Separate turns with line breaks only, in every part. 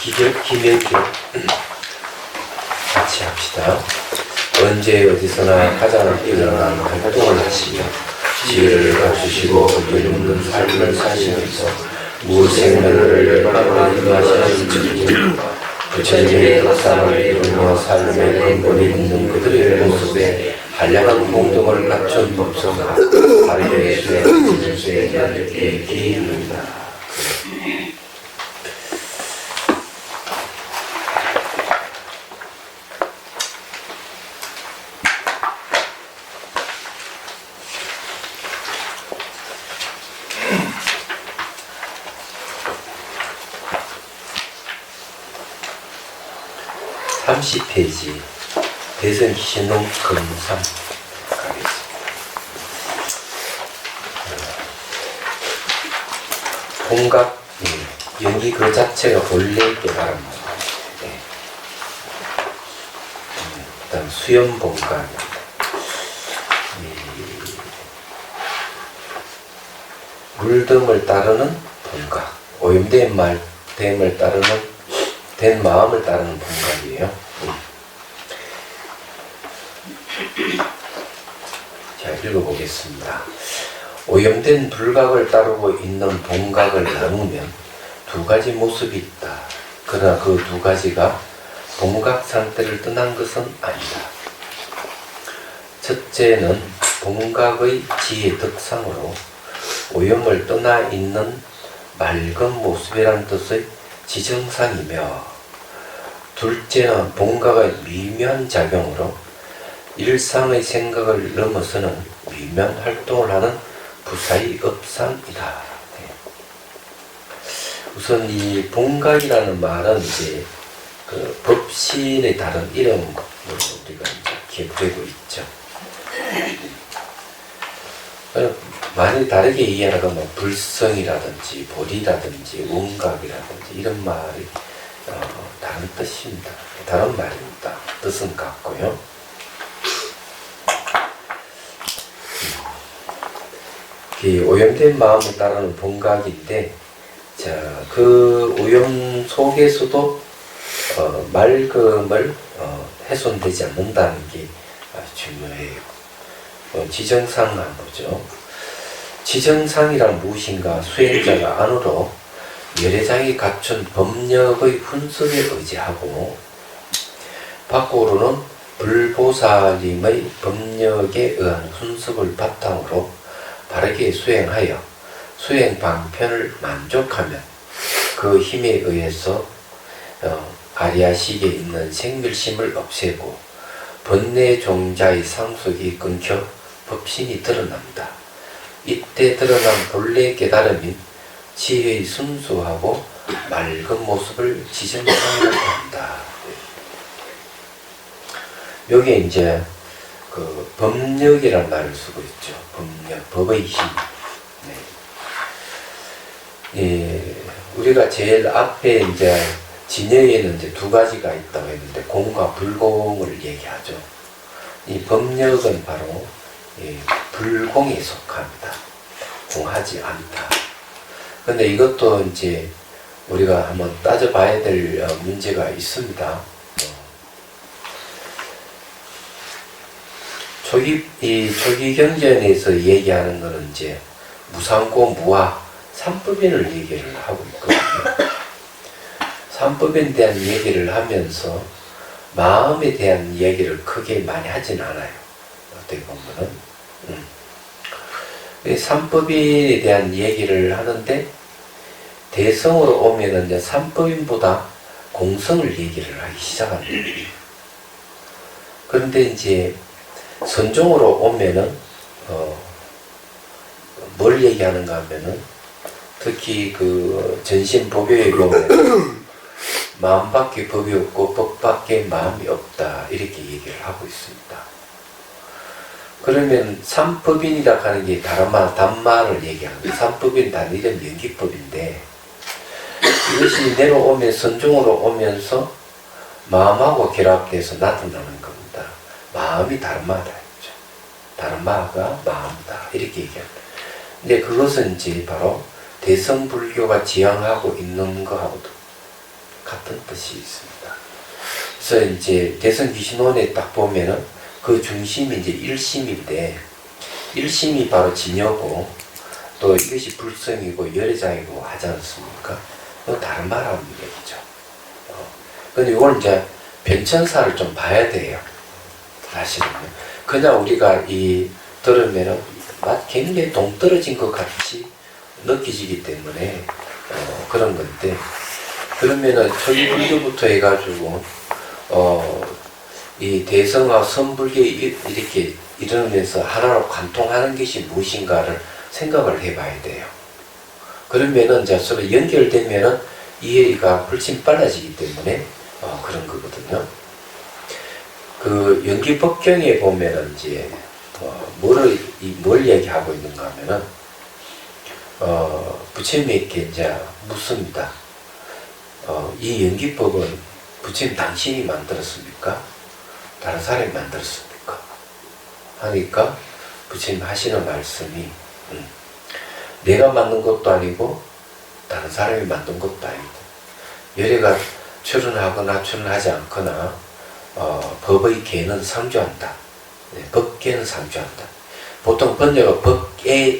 김영규 같이 합시다. 언제 어디서나 가장 뛰어난 활동을 하시며 지혜를 갖추시고 이없는 삶을 사시면서 무생명을 열방하시는 주님, 구체적인 역사를 이루며 삶의 근본이 있는 그들의 모습에 한량한 공동을 갖춘 법소가 바르게 예수의 진수에 나에게 기입니다. 30페이지 대선 신호 검삼 가겠습니다. 공각 연기 그 자체가 본래 깨달음입니다. 그다음 수염 본각 물듦을 따르는 본각, 오염된 됨을 따르는 된 마음을 따르는 본각이에요. 자, 읽어보겠습니다. 오염된 불각을 따르고 있는 본각을 나누면 두 가지 모습이 있다. 그러나 그 두 가지가 본각 상태를 떠난 것은 아니다. 첫째는 본각의 지혜 덕상으로 오염을 떠나 있는 맑은 모습이라는 뜻의 지정상이며, 둘째는 본각의 미묘한 작용으로 일상의 생각을 넘어서는 미묘한 활동을 하는 부사의 업상이다. 우선 이 본각이라는 말은 이제 그 법신의 다른 이름으로 우리가 이제 기억되고 있죠. 많이 다르게 이해하는 건 불성이라든지 보리라든지 원각이라든지 이런 말이 다른 뜻입니다. 다른 말입니다. 뜻은 같고요. 오염된 마음을 따르는 본각인데, 자, 그 오염 속에서도 맑음을 훼손되지 않는다는 게 아주 중요해요. 지정상 한번 보죠. 지정상이란 무엇인가? 수행자가 안으로 열애장이 갖춘 법력의 훈석에 의지하고 밖으로는 불보살님의 법력에 의한 훈석을 바탕으로 바르게 수행하여 수행 방편을 만족하면 그 힘에 의해서 아리아식에 있는 생멸심을 없애고 번뇌 종자의 상속이 끊겨 법신이 드러납니다. 이때 드러난 본래 깨달음인 지혜의 순수하고 맑은 모습을 지정상이라고 한다. 여기에 이제 그 법력이라는 말을 쓰고 있죠. 법력, 법의 힘. 우리가 제일 앞에 이제 진여에는 이제 두 가지가 있다고 했는데 공과 불공을 얘기하죠. 이 법력은 바로 불공에 속합니다. 공하지 않다. 근데 이것도 이제 우리가 한번 따져봐야 될 문제가 있습니다. 초기 경전에서 얘기하는 것은 이제 무상고 무아 삼법인을 얘기를 하고 있거든요. 삼법인에 대한 얘기를 하면서 마음에 대한 얘기를 크게 많이 하진 않아요. 어떻게 보면은. 삼법인에 대한 얘기를 하는데, 대성으로 오면은 이제 삼법인보다 공성을 얘기를 하기 시작합니다. 그런데 이제 선종으로 오면은 뭘 얘기하는가 하면은, 특히 그 전신법요에 보면 마음밖에 법이 없고 법밖에 마음이 없다, 이렇게 얘기를 하고 있습니다. 그러면 삼법인이라 하는 게 단말을 얘기하는, 삼법인 단일은 연기법인데, 이것이 내려오면 선종으로 오면서 마음하고 결합돼서 나타나는 겁니다. 마음이 다르마다 했죠. 다르마가 마음이다, 이렇게 얘기합니다. 근데 그것은 이제 바로 대성불교가 지향하고 있는 것하고도 같은 뜻이 있습니다. 그래서 이제 대성귀신론에 딱 보면은 그 중심이 이제 일심인데, 일심이 바로 진여고, 또 이것이 불성이고 열애장이고 하지 않습니까? 이건 다른 말하는 얘기죠. 근데 이걸 이제 변천사를 좀 봐야 돼요. 사실은. 그냥 우리가 들으면은 굉장히 동떨어진 것 같이 느껴지기 때문에 그런 건데, 그러면은 천리불교부터 해가지고 이 대성과 선불교에 이렇게 이러면서 하나로 관통하는 것이 무엇인가를 생각을 해봐야 돼요. 그러면은 이제 서로 연결되면은 이해가 훨씬 빨라지기 때문에 그런 거거든요. 그 연기법경에 보면은 이제 뭘 얘기하고 있는가 하면은 부처님에게 이제 묻습니다. 이 연기법은 부처님 당신이 만들었습니까? 다른 사람이 만들었습니까? 하니까 부처님 하시는 말씀이 내가 만든 것도 아니고 다른 사람이 만든 것도 아니다. 열애가 출현하거나 출현하지 않거나 법의 계는 상주한다. 네, 법계는 상주한다. 보통 번역은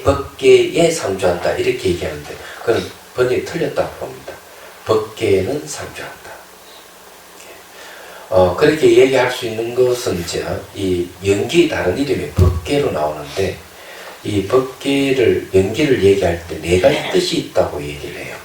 법계에 상주한다 이렇게 얘기하는데 그건 번역이 틀렸다고 봅니다. 법계는 상주한다. 그렇게 얘기할 수 있는 것은 이제 이 연기 다른 이름이 법계로 나오는데, 이 연기를 얘기할 때 네 가지 뜻이 있다고 얘기를 해요.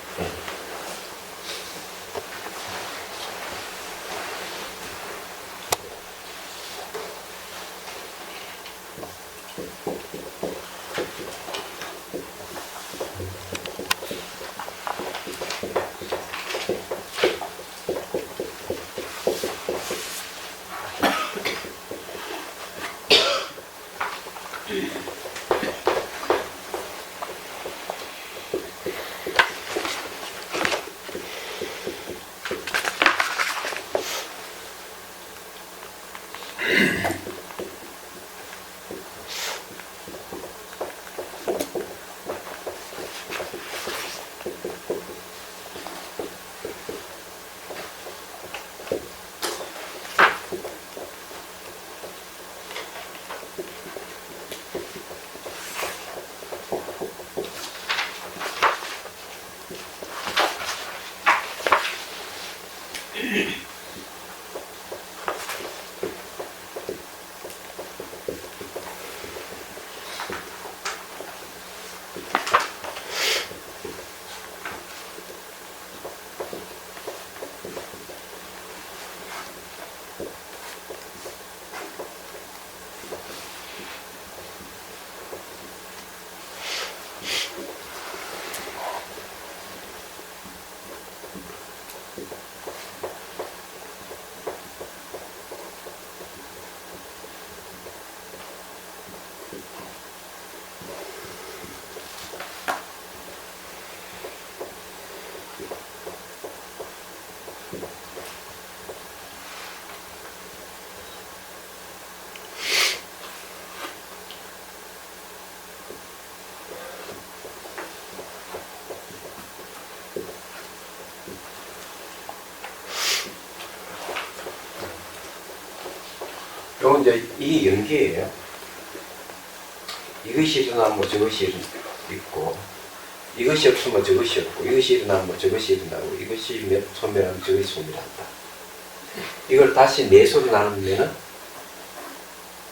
요건 이제 이 연기예요. 이것이 일어나면 저것이 있고, 이것이 없으면 저것이 없고, 이것이 일어나면 저것이 일어나고, 이것이 소멸하면 저것이 소멸한다. 이걸 다시 내소로 나누면은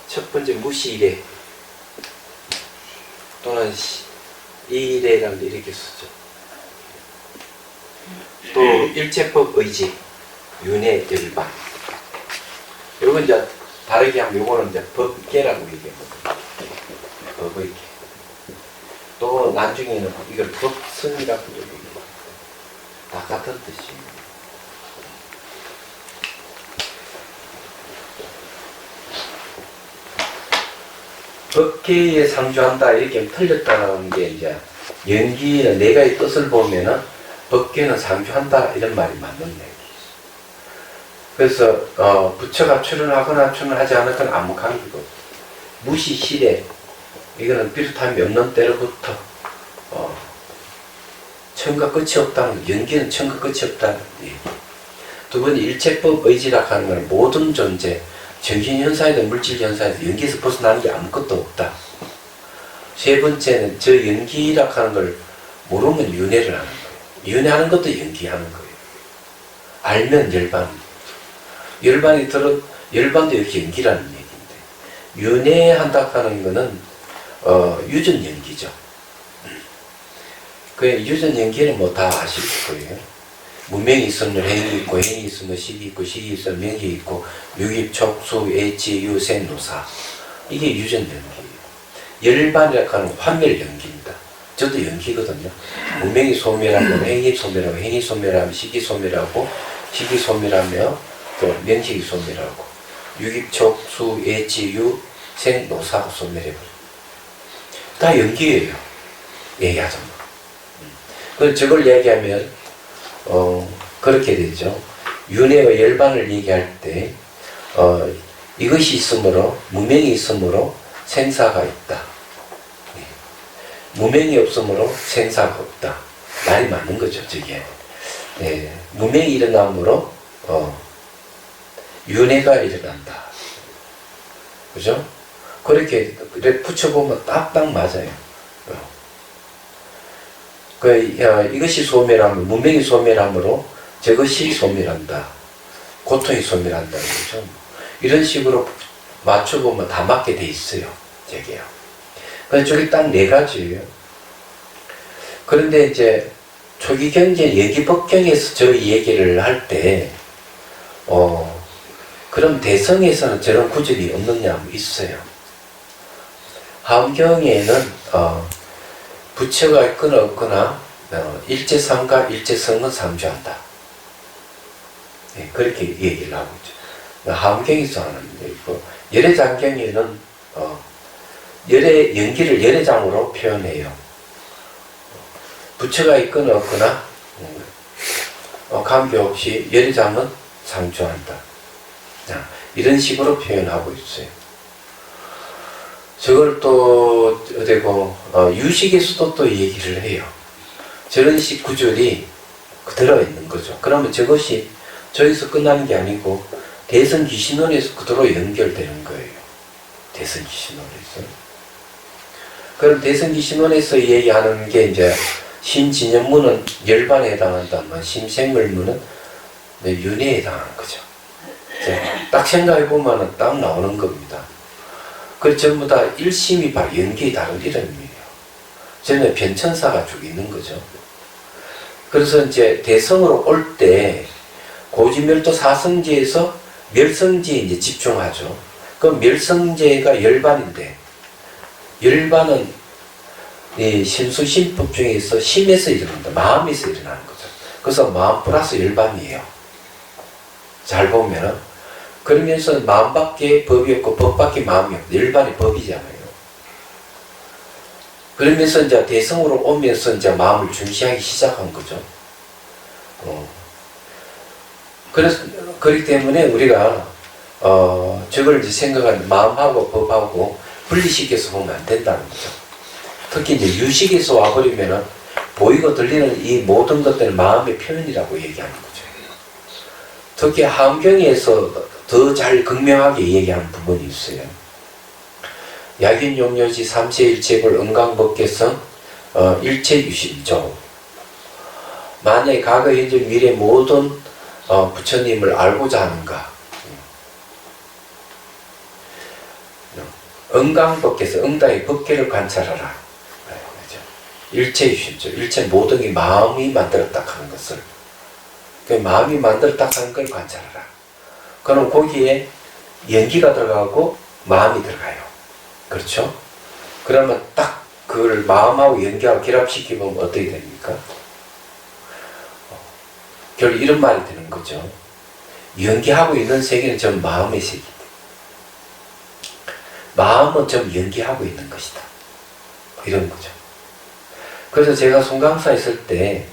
첫 번째 무시일해 또는 이일해라는 데 이렇게 쓰죠. 또 일체법 의지, 윤회 열반. 요건 이제 다르게 하면 요거는 이제 법계라고 얘기하거든요. 법의계. 또 나중에는 이걸 법성이라고 얘기해요. 다 같은 뜻이에요. 법계에 상주한다 이렇게 틀렸다는 게 이제 연기는 내가의 뜻을 보면은 법계는 상주한다 이런 말이 맞는 얘기죠. 그래서 부처가 출현하거나 출현하지 않았거나 아무 관계가 없어요. 무시실에 이거는 비슷함이 없는 때로부터 처음과 끝이 없다는, 연기는 처음과 끝이 없다는 얘기. 두 번째 일체법 의지라 하는 건 모든 존재, 정신현상이든 물질현상이든 연기에서 벗어나는 게 아무것도 없다. 세 번째는 저 연기라 하는 걸 모르면 윤회를 하는 거예요. 윤회하는 것도 연기하는 거예요. 알면 열반. 열반도 역시 연기라는 얘기인데, 윤회한다 하는 거는 유전 연기죠. 그 유전 연기는 뭐 다 아실 거예요. 문명이 있으면 행이 있고, 행이 있으면 식이 있고, 식이 있으면 명이 있고, 유입, 촉수, 애치, 유, 생, 노사. 이게 유전 연기예요. 열반이라고 하는 환멸 연기입니다. 저도 연기거든요. 문명이 소멸하면 행이 소멸하고, 행이 소멸하면 식이 소멸하고, 식이 소멸하며 또 명식이 소멸하고, 유입, 촉수, 애치, 유, 생, 노사가 소멸해버려요. 다 연기예요. 얘기하자면. 그래서 저걸 얘기하면 그렇게 되죠. 윤회와 열반을 얘기할 때 이것이 있으므로, 무명이 있으므로 생사가 있다. 무명이 없으므로 생사가 없다. 말이 맞는 거죠, 저게. 무명이 일어남으로 윤회가 일어난다. 그죠? 그렇게 붙여보면 딱딱 맞아요. 이것이 소멸하면, 문명이 소멸하므로 저것이 소멸한다. 고통이 소멸한다. 그죠? 이런 식으로 맞춰보면 다 맞게 돼 있어요. 저게요. 그래서 저기 딱 네 가지예요. 그런데 이제 초기 경제 예기법경에서 저 얘기를 할 때, 그럼 대성에서는 저런 구절이 없느냐 하면 있어요. 하엄경에는 부처가 있거나 없거나 일체상과 일체성은 상주한다. 그렇게 얘기를 하고 있죠. 하엄경에서 하는 얘기고, 열애장경에는 열애 연기를 열애장으로 표현해요. 부처가 있거나 없거나 관계없이 열애장은 상주한다. 이런 식으로 표현하고 있어요. 저걸 또 어디고 유식에서도 또 얘기를 해요. 저런 식 구절이 들어있는 거죠. 그러면 저것이 저기서 끝나는 게 아니고 대성기신론에서 그대로 연결되는 거예요. 대성기신론에서. 그럼 대성기신론에서 얘기하는 게 이제 신진연문은 열반에 해당한다면 신생물문은 윤회에 해당하는 거죠. 딱 생각해보면 딱 나오는 겁니다. 그 전부 다 일심이 바로 연기에 다른 이름이에요. 저는 변천사가 쭉 있는 거죠. 그래서 이제 대성으로 올 때 고지멸도 사성제에서 멸성제에 이제 집중하죠. 그럼 멸성제가 열반인데, 열반은 이 심수심법 중에서 심에서 일어난다. 마음에서 일어나는 거죠. 그래서 마음 플러스 열반이에요. 잘 보면은. 그러면서 마음밖에 법이 없고 법밖에 마음이 없고 열반이 법이잖아요. 그러면서 이제 대성으로 오면서 이제 마음을 중시하기 시작한 거죠. 그래서 그렇기 때문에 우리가 저걸 이제 생각하는 마음하고 법하고 분리시켜서 보면 안 된다는 거죠. 특히 이제 유식에서 와버리면은 보이고 들리는 이 모든 것들은 마음의 표현이라고 얘기하는 거죠. 특히 하엄경에서 더 잘 극명하게 얘기하는 부분이 있어요. 약인용료지 삼세일체불 은강법계성 일체유심조. 만약에 과거 현재 미래 모든 부처님을 알고자 하는가, 은강법계성 응다의 법계를 관찰하라. 일체유심조. 일체 모든 게 마음이 만들었다 하는 것을, 그 마음이 만들었다 하는 걸 관찰하라. 그럼 거기에 연기가 들어가고 마음이 들어가요. 그렇죠? 그러면 딱 그걸 마음하고 연기하고 결합시키면 어떻게 됩니까? 결국 이런 말이 되는 거죠. 연기하고 있는 세계는 전 마음의 세계다. 마음은 전 연기하고 있는 것이다. 이런 거죠. 그래서 제가 송강사 있을 때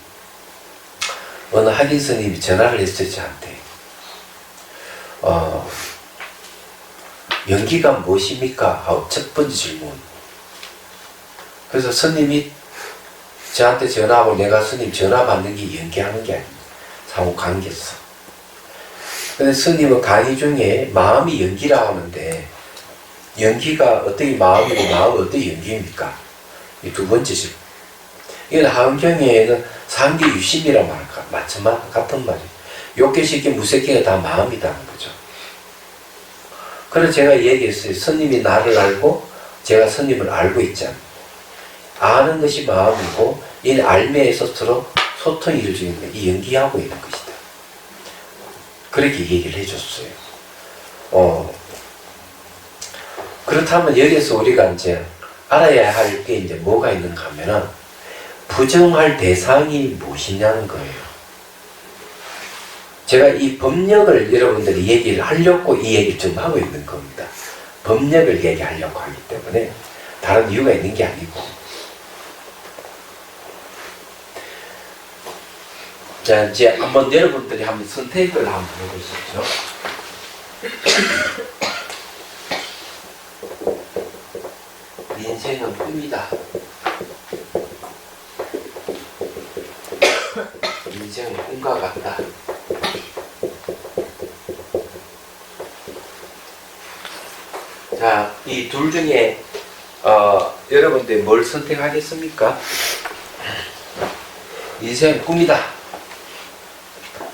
어느 학인 스님이 전화를 했어요, 저한테. 연기가 무엇입니까? 하고 첫 번째 질문. 그래서 스님이 저한테 전화하고 내가 스님 전화 받는 게 연기하는 게 아닙니다. 상호 관계성. 근데 스님은 강의 중에 마음이 연기라 하는데 연기가 어떻게 마음이고 마음은 어떻게 연기입니까? 이 두 번째 식. 이건 하은경에는 상기 유심이라 말할까 같은 말이에요. 욕계, 식계, 무색계가 다 마음이라는 거죠. 그래서 제가 얘기했어요. 스님이 나를 알고 제가 스님을 알고 있잖아요. 아는 것이 마음이고 이 알매에서 서로 소통이 이루어지는 이 연기하고 있는 것이다. 그렇게 얘기를 해줬어요. 그렇다면 여기서 우리가 이제 알아야 할 게 이제 뭐가 있는가 하면은 부정할 대상이 무엇이냐는 거예요. 제가 이 법력을 여러분들이 얘기를 하려고 이 얘기를 좀 하고 있는 겁니다. 법력을 얘기하려고 하기 때문에 다른 이유가 있는 게 아니고. 자, 이제 한번 여러분들이 한번 선택을 한번 해보시죠. 인생은 꿈이다. 인생은 꿈과 같다. 자, 이 둘 중에 여러분들 뭘 선택하겠습니까? 인생은 꿈이다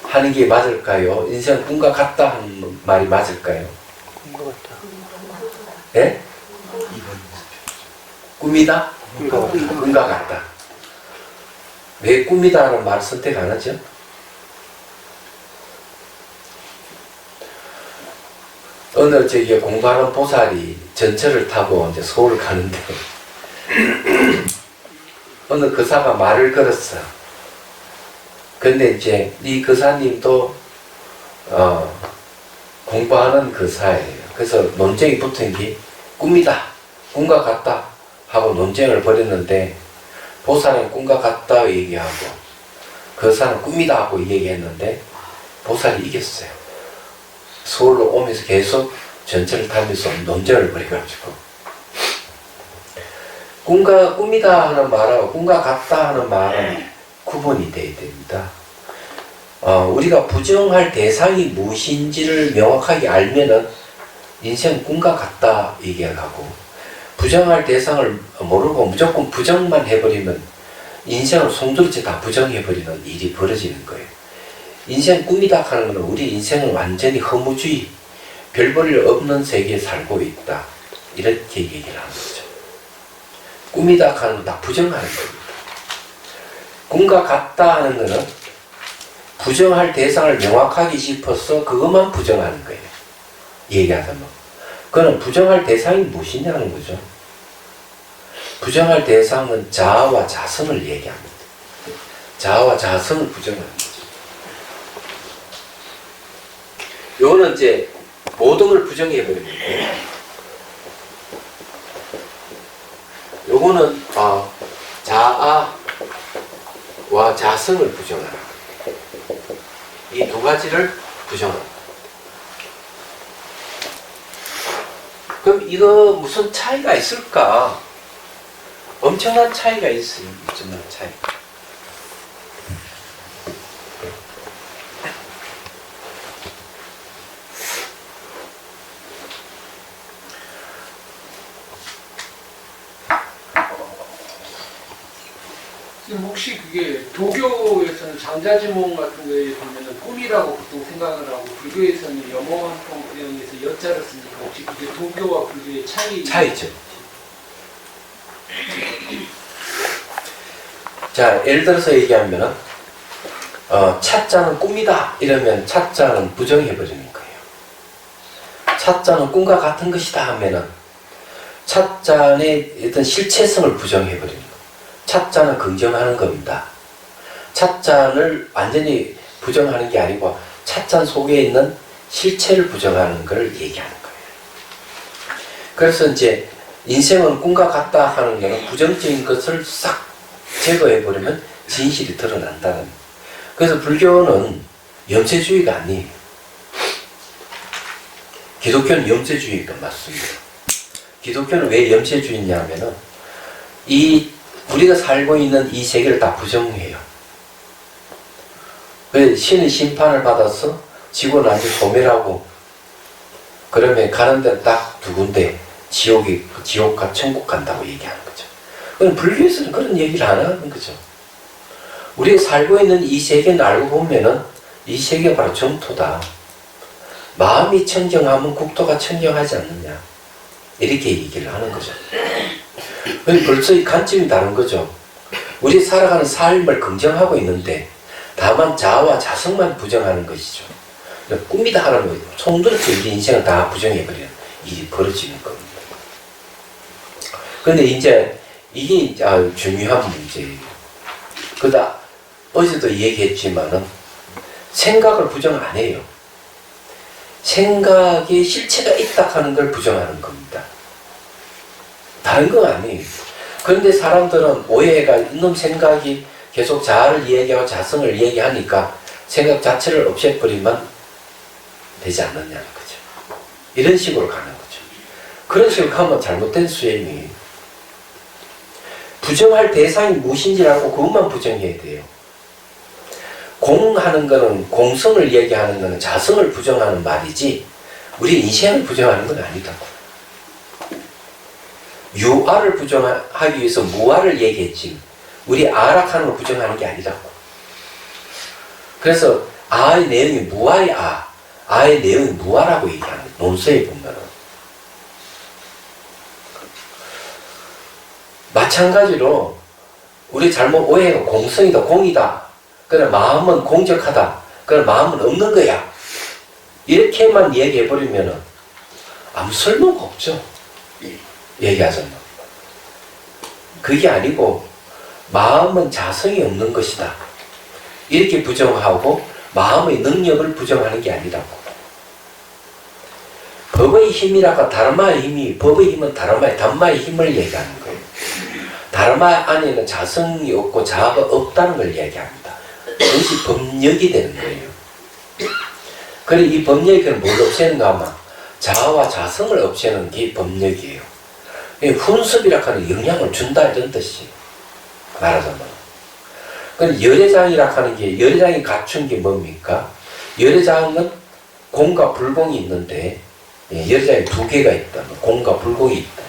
하는 게 맞을까요? 인생은 꿈과 같다 하는 말이 맞을까요?
꿈과 같다.
예? 꿈이다? 꿈과 같다. 왜 꿈이다 하는 말을 선택 안 하죠? 오늘 저기 공부하는 보살이 전철을 타고 이제 서울을 가는데 어느 거사가 말을 걸었어. 근데 이제 이 거사님도 공부하는 거사예요. 그래서 논쟁이 붙은 게 꿈이다, 꿈과 같다 하고 논쟁을 벌였는데 보살은 꿈과 같다 얘기하고 거사는 꿈이다 하고 얘기했는데 보살이 이겼어요. 서울로 오면서 계속 전철을 타면서 논쟁을 벌여가지고 꿈이다 하는 말하고 꿈과 같다 하는 말은 구분이 돼야 됩니다. 우리가 부정할 대상이 무엇인지를 명확하게 알면은 인생 꿈과 같다 얘기를 하고 부정할 대상을 모르고 무조건 부정만 해버리면 인생을 송두리째 다 부정해버리는 일이 벌어지는 거예요. 인생 꿈이다 하는 것은 우리 인생은 완전히 허무주의, 별 볼 일 없는 세계에 살고 있다. 이렇게 얘기를 하는 거죠. 꿈이다 하는 건 다 부정하는 겁니다. 꿈과 같다 하는 것은 부정할 대상을 명확하게 짚어서 그것만 부정하는 거예요. 얘기하자면. 그거는 부정할 대상이 무엇이냐는 거죠. 부정할 대상은 자아와 자성을 얘기합니다. 자아와 자성을 부정하는 거죠. 요거는 이제 모든 걸 부정해버리는 거예요. 요거는 자아와 자성을 부정하는 거예요. 이 두 가지를 부정하는 거예요. 그럼 이거 무슨 차이가 있을까? 엄청난 차이가 있어요. 엄청난 차이.
지금 혹시 그게 도교에서는 장자지몽 같은 거에 보면은 꿈이라고 보통 생각을 하고 불교에서는 염호한통에서 여자를 쓰니까 혹시 그게 도교와 불교의
차이죠. 자, 예를 들어서 얘기하면은 차자는 꿈이다 이러면 차자는 부정해버리는 거예요. 차자는 꿈과 같은 것이다 하면은 차자의 어떤 실체성을 부정해버리는 거예요. 차자는 긍정하는 겁니다. 차자를 완전히 부정하는 게 아니고 차자 속에 있는 실체를 부정하는 걸 얘기하는 거예요. 그래서 이제 인생은 꿈과 같다 하는 거는 부정적인 것을 싹 제거해버리면 진실이 드러난다는. 그래서 불교는 염세주의가 아니에요. 기독교는 염세주의가 맞습니다. 기독교는 왜 염세주의냐면은 우리가 살고 있는 이 세계를 다 부정해요. 신의 심판을 받아서 지구는 완전 소멸하고 그러면 가는 데는 딱 두 군데 지옥과 천국 간다고 얘기하는 거죠. 그럼 불교에서는 그런 얘기를 안 하는 거죠. 우리가 살고 있는 이 세계는 알고 보면은 이 세계가 바로 정토다. 마음이 청정하면 국토가 청정하지 않느냐. 이렇게 얘기를 하는 거죠. 벌써 이 관점이 다른 거죠. 우리 살아가는 삶을 긍정하고 있는데 다만 자아와 자성만 부정하는 것이죠. 꿈이다 하는 거예요. 송두리째 우리 인생을 다 부정해버리는 일이 벌어지는 겁니다. 그런데 이제 이게 중요한 문제예요. 그다 어제도 얘기했지만은 생각을 부정 안 해요. 생각에 실체가 있다 하는 걸 부정하는 겁니다. 다른 건 아니에요. 그런데 사람들은 오해가 이놈 생각이 계속 자아를 얘기하고 자성을 얘기하니까 생각 자체를 없애버리면 되지 않느냐는 거죠. 이런 식으로 가는 거죠. 그런 식으로 가면 잘못된 수행이에요. 부정할 대상이 무엇인지 알고 그것만 부정해야 돼요. 공하는 거는 공성을 얘기하는 거는 자성을 부정하는 말이지 우리 인생을 부정하는 건 아니다고. 유아를 부정하기 위해서 무아를 얘기했지 우리 아락하는 걸 부정하는 게 아니라고. 그래서 아의 내용이 무아의 아의 내용이 무아라고 얘기하는 거예요. 논서에 보면은. 마찬가지로 우리 잘못 오해가 공성이다 공이다 그래 마음은 공적하다 그래 마음은 없는 거야 이렇게만 얘기해버리면 아무 설명가 없죠. 얘기하자면 그게 아니고 마음은 자성이 없는 것이다 이렇게 부정하고 마음의 능력을 부정하는 게 아니라고. 법의 힘이라고 다르마의 힘이 법의 힘은 다르마의 단마의 힘을 얘기하는 거예요. 다르마 안에는 자성이 없고 자아가 없다는 걸 얘기합니다. 그것이 법력이 되는 거예요. 그래 이 법력이 뭘 없애는가 하면 자아와 자성을 없애는 게 법력이에요. 훈습이라 하는 영향을 준다 이런 뜻이에요. 말하자면. 그럼 열애장이라 하는 게 열애장이 갖춘 게 뭡니까? 열애장은 공과 불공이 있는데 열애장이 두 개가 있다. 공과 불공이 있다.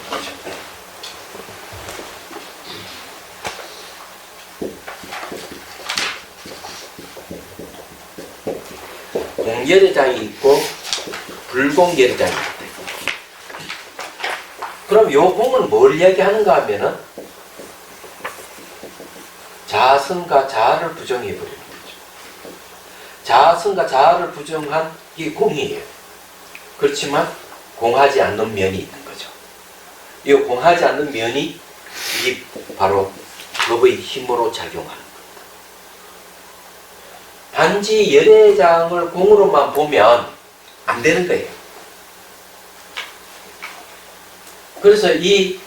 공열애장이 있고 불공열애장이 있다. 그럼 요 공은 뭘 이야기하는가 하면은 자성과 자아를 부정해버리는 거죠. 자성과 자아를 부정한 게 공이에요. 그렇지만 공하지 않는 면이 있는 거죠. 이 공하지 않는 면이 이게 바로 법의 힘으로 작용하는 겁니다. 단지 열애장을 공으로만 보면 안 되는 거예요. 그래서 이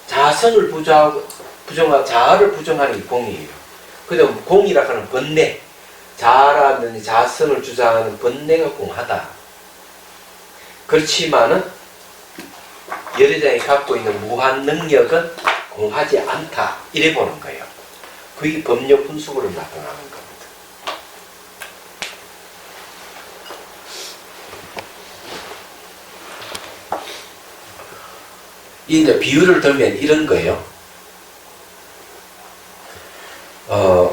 자성을 부정하고 자아를 부정하는 게 공이에요. 그다음 공이라고 하는 번뇌, 자아라는 자성을 주장하는 번뇌가 공하다. 그렇지만은 열애장이 갖고 있는 무한 능력은 공하지 않다. 이래 보는 거예요. 그게 법력 분석으로 나타나는 겁니다. 이제 비유를 들면 이런 거예요.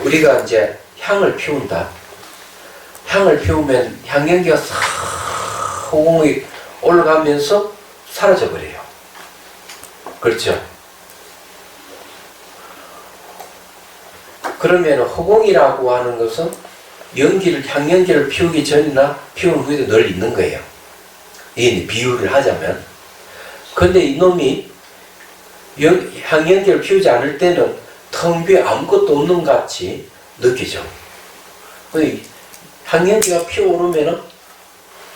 우리가 이제 향을 피운다. 향을 피우면 향연기가 싹 호공이 올라가면서 사라져버려요. 그렇죠? 그러면 호공이라고 하는 것은 향연기를 피우기 전이나 피운 후에도 늘 있는 거예요. 이 비유를 하자면. 근데 이놈이 향연기를 피우지 않을 때는 텅 비어 아무것도 없는 것 같이 느끼죠. 향연기가 피어오르면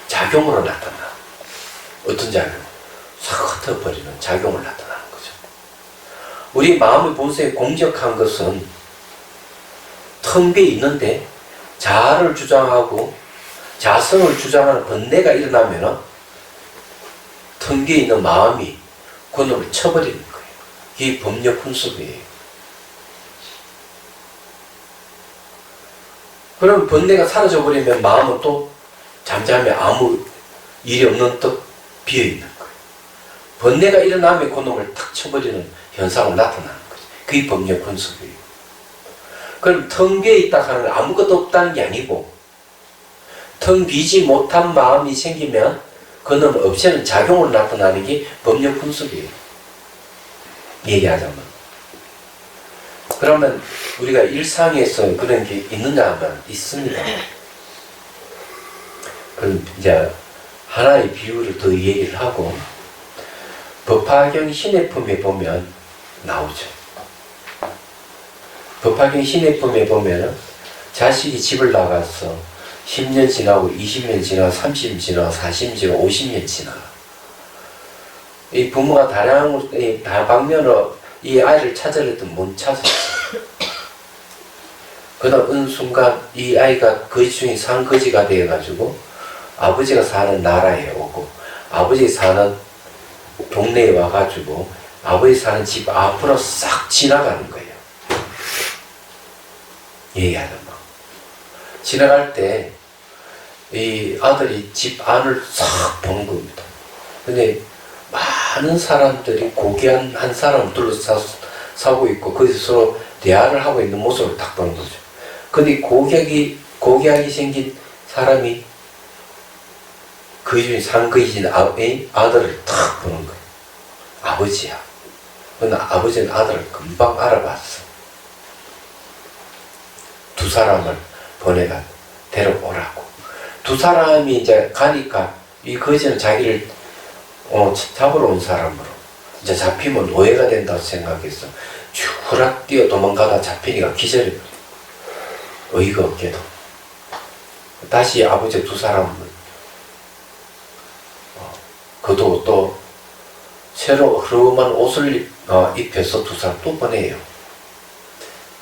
작용으로 나타나. 어떤 작용? 싹 흩어버리는 작용을 나타나는 거죠. 우리 마음의 본성에 공적한 것은 텅 비어 있는데 자아를 주장하고 자성을 주장하는 번뇌가 일어나면 텅 비어 있는 마음이 그놈을 쳐버리는 거예요. 이게 법력 훈습이에요. 그럼 번뇌가 사라져버리면 마음은 또 잠자면 아무 일이 없는 듯 비어있는 거예요. 번뇌가 일어나면 그놈을 탁 쳐버리는 현상을 나타나는 거죠. 그게 법력 분석이에요. 그럼 텅 비어있다 하는 건 아무것도 없다는 게 아니고, 텅 비지 못한 마음이 생기면 그놈을 없애는 작용으로 나타나는 게 법력 분석이에요. 얘기하자면. 그러면 우리가 일상에서 그런 게 있느냐 하면 있습니다. 그럼 이제 하나의 비유를 더 얘기를 하고, 법화경 신해품에 보면 나오죠. 법화경 신해품에 보면 자식이 집을 나가서 10년 지나고 20년 지나고 30년 지나고 40년 지나고 50년 지나고 이 부모가 다방면으로 이 아이를 찾으려도 못 찾았어요. 그러다 어느 순간 이 아이가 거지 중에 상거지가 되어가지고 아버지가 사는 나라에 오고 아버지 사는 동네에 와가지고 아버지 사는 집 앞으로 싹 지나가는 거예요. 얘기하는 거. 지나갈 때 이 아들이 집 안을 싹 보는 겁니다. 근데 많은 사람들이 고귀한 한 사람을 둘러싸고 있고 거기서 서로 대화를 하고 있는 모습을 딱 보는 거죠. 근데 고귀하게 생긴 사람이 그 중에 상거이신 아들을 딱 보는 거예요. 아버지야. 근데 아버지는 아들을 금방 알아봤어. 두 사람을 보내가 데려오라고. 두 사람이 이제 가니까 이 거지는 자기를 잡으러 온 사람으로 이제 잡히면 노예가 된다고 생각해서 쭉 후락 뛰어 도망가다 잡히니까 기절해버려. 어이가 없게도 다시 아버지 두 사람을 그도 또 새로 흐름한 옷을 입혀서 두 사람 또 보내요.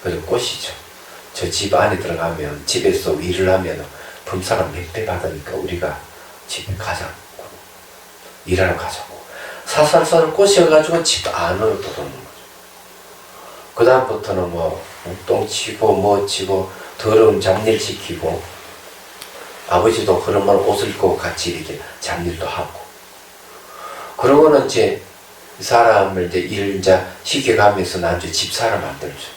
그리고 꼬시죠. 저 집 안에 들어가면 집에서 일을 하면 품사가 몇 배 받으니까 우리가 집에 가자고 일하러 가자고 사살사를 꼬셔가지고 집 안으로 들어오는 거죠. 그 다음부터는 뭐 똥치고 뭐 치고 더러운 잡일 시키고 아버지도 그런만 옷을 입고 같이 이렇게 잡일도 하고 그러고는 이제 이 사람을 이제 일을 이제 시켜가면서 나중에 집사를 만들죠.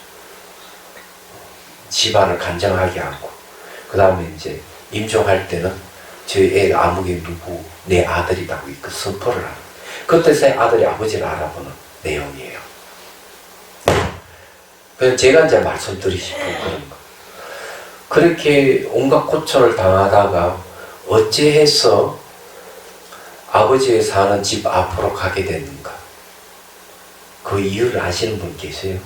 집안을 간장하게 하고 그 다음에 이제 임종할 때는 저희 애가 아무개 누구 내 아들이라고 그 선포를 하는 그때서 아들이 아버지를 알아보는 내용이에요. 그래서 제가 이제 말씀드리고 싶은 그런 거. 그렇게 온갖 고초를 당하다가 어찌해서 아버지가 사는 집 앞으로 가게 됐는가? 그 이유를 아시는 분 계세요?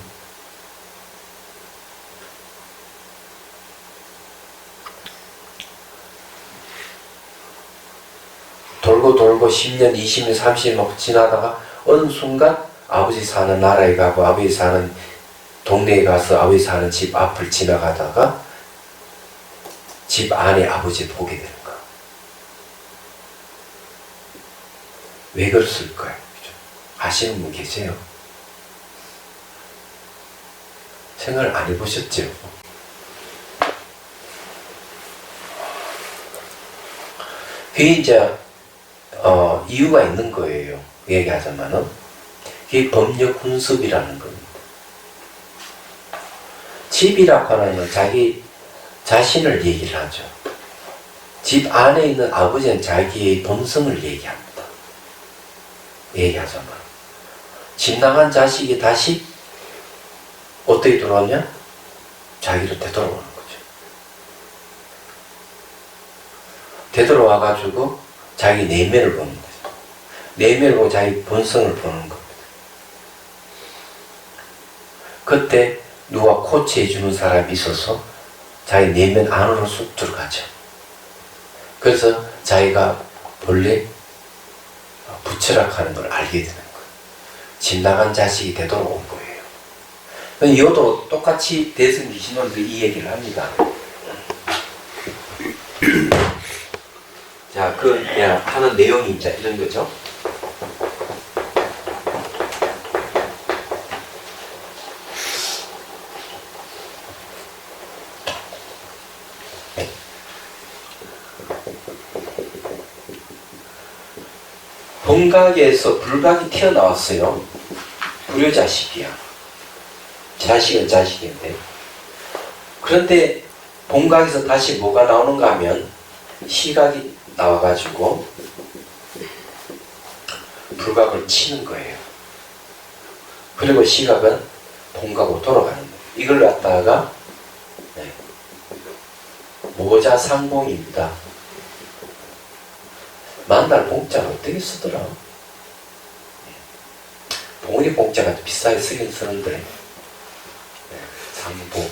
돌고 10년, 20년, 30년 막 지나다가 어느 순간 아버지 사는 나라에 가고 아버지 사는 동네에 가서 아버지 사는 집 앞을 지나가다가 집 안에 아버지 보게 되는 거야. 왜 그랬을까요? 아시는 분 계세요? 생각을 안 해보셨죠? 그게 이제 이유가 있는 거예요. 얘기하자면은 그게 법력 분석이라는 겁니다. 집이라고 하면 자기 자신을 얘기를 하죠. 집 안에 있는 아버지는 자기의 본성을 얘기합니다. 얘기하자면 집 나간 자식이 다시 어떻게 돌아오냐? 자기로 되돌아오는 거죠. 되돌아와가지고 자기 내면을 보는 거죠. 내면을 보고 자기 본성을 보는 겁니다. 그때 누가 코치해주는 사람이 있어서 자기 내면 안으로 쑥 들어가죠. 그래서 자기가 본래 부처락하는 걸 알게 되는 거예요. 집 나간 자식이 되돌아온 거예요. 이것도 똑같이 대승 귀신론들이 이 얘기를 합니다. 자, 하는 내용이 이제 이런 거죠. 본각에서 불각이 튀어나왔어요. 불효자식이야. 자식은 자식인데. 그런데 본각에서 다시 뭐가 나오는가 하면 시각이 나와가지고 불각을 치는 거예요. 그리고 시각은 본각으로 돌아가는 거예요. 이걸 갖다가 모자상봉입니다. 만달 봉자를 어떻게 쓰더라? 봉우리 봉자가 비싸게 쓰긴 쓰는데 상봉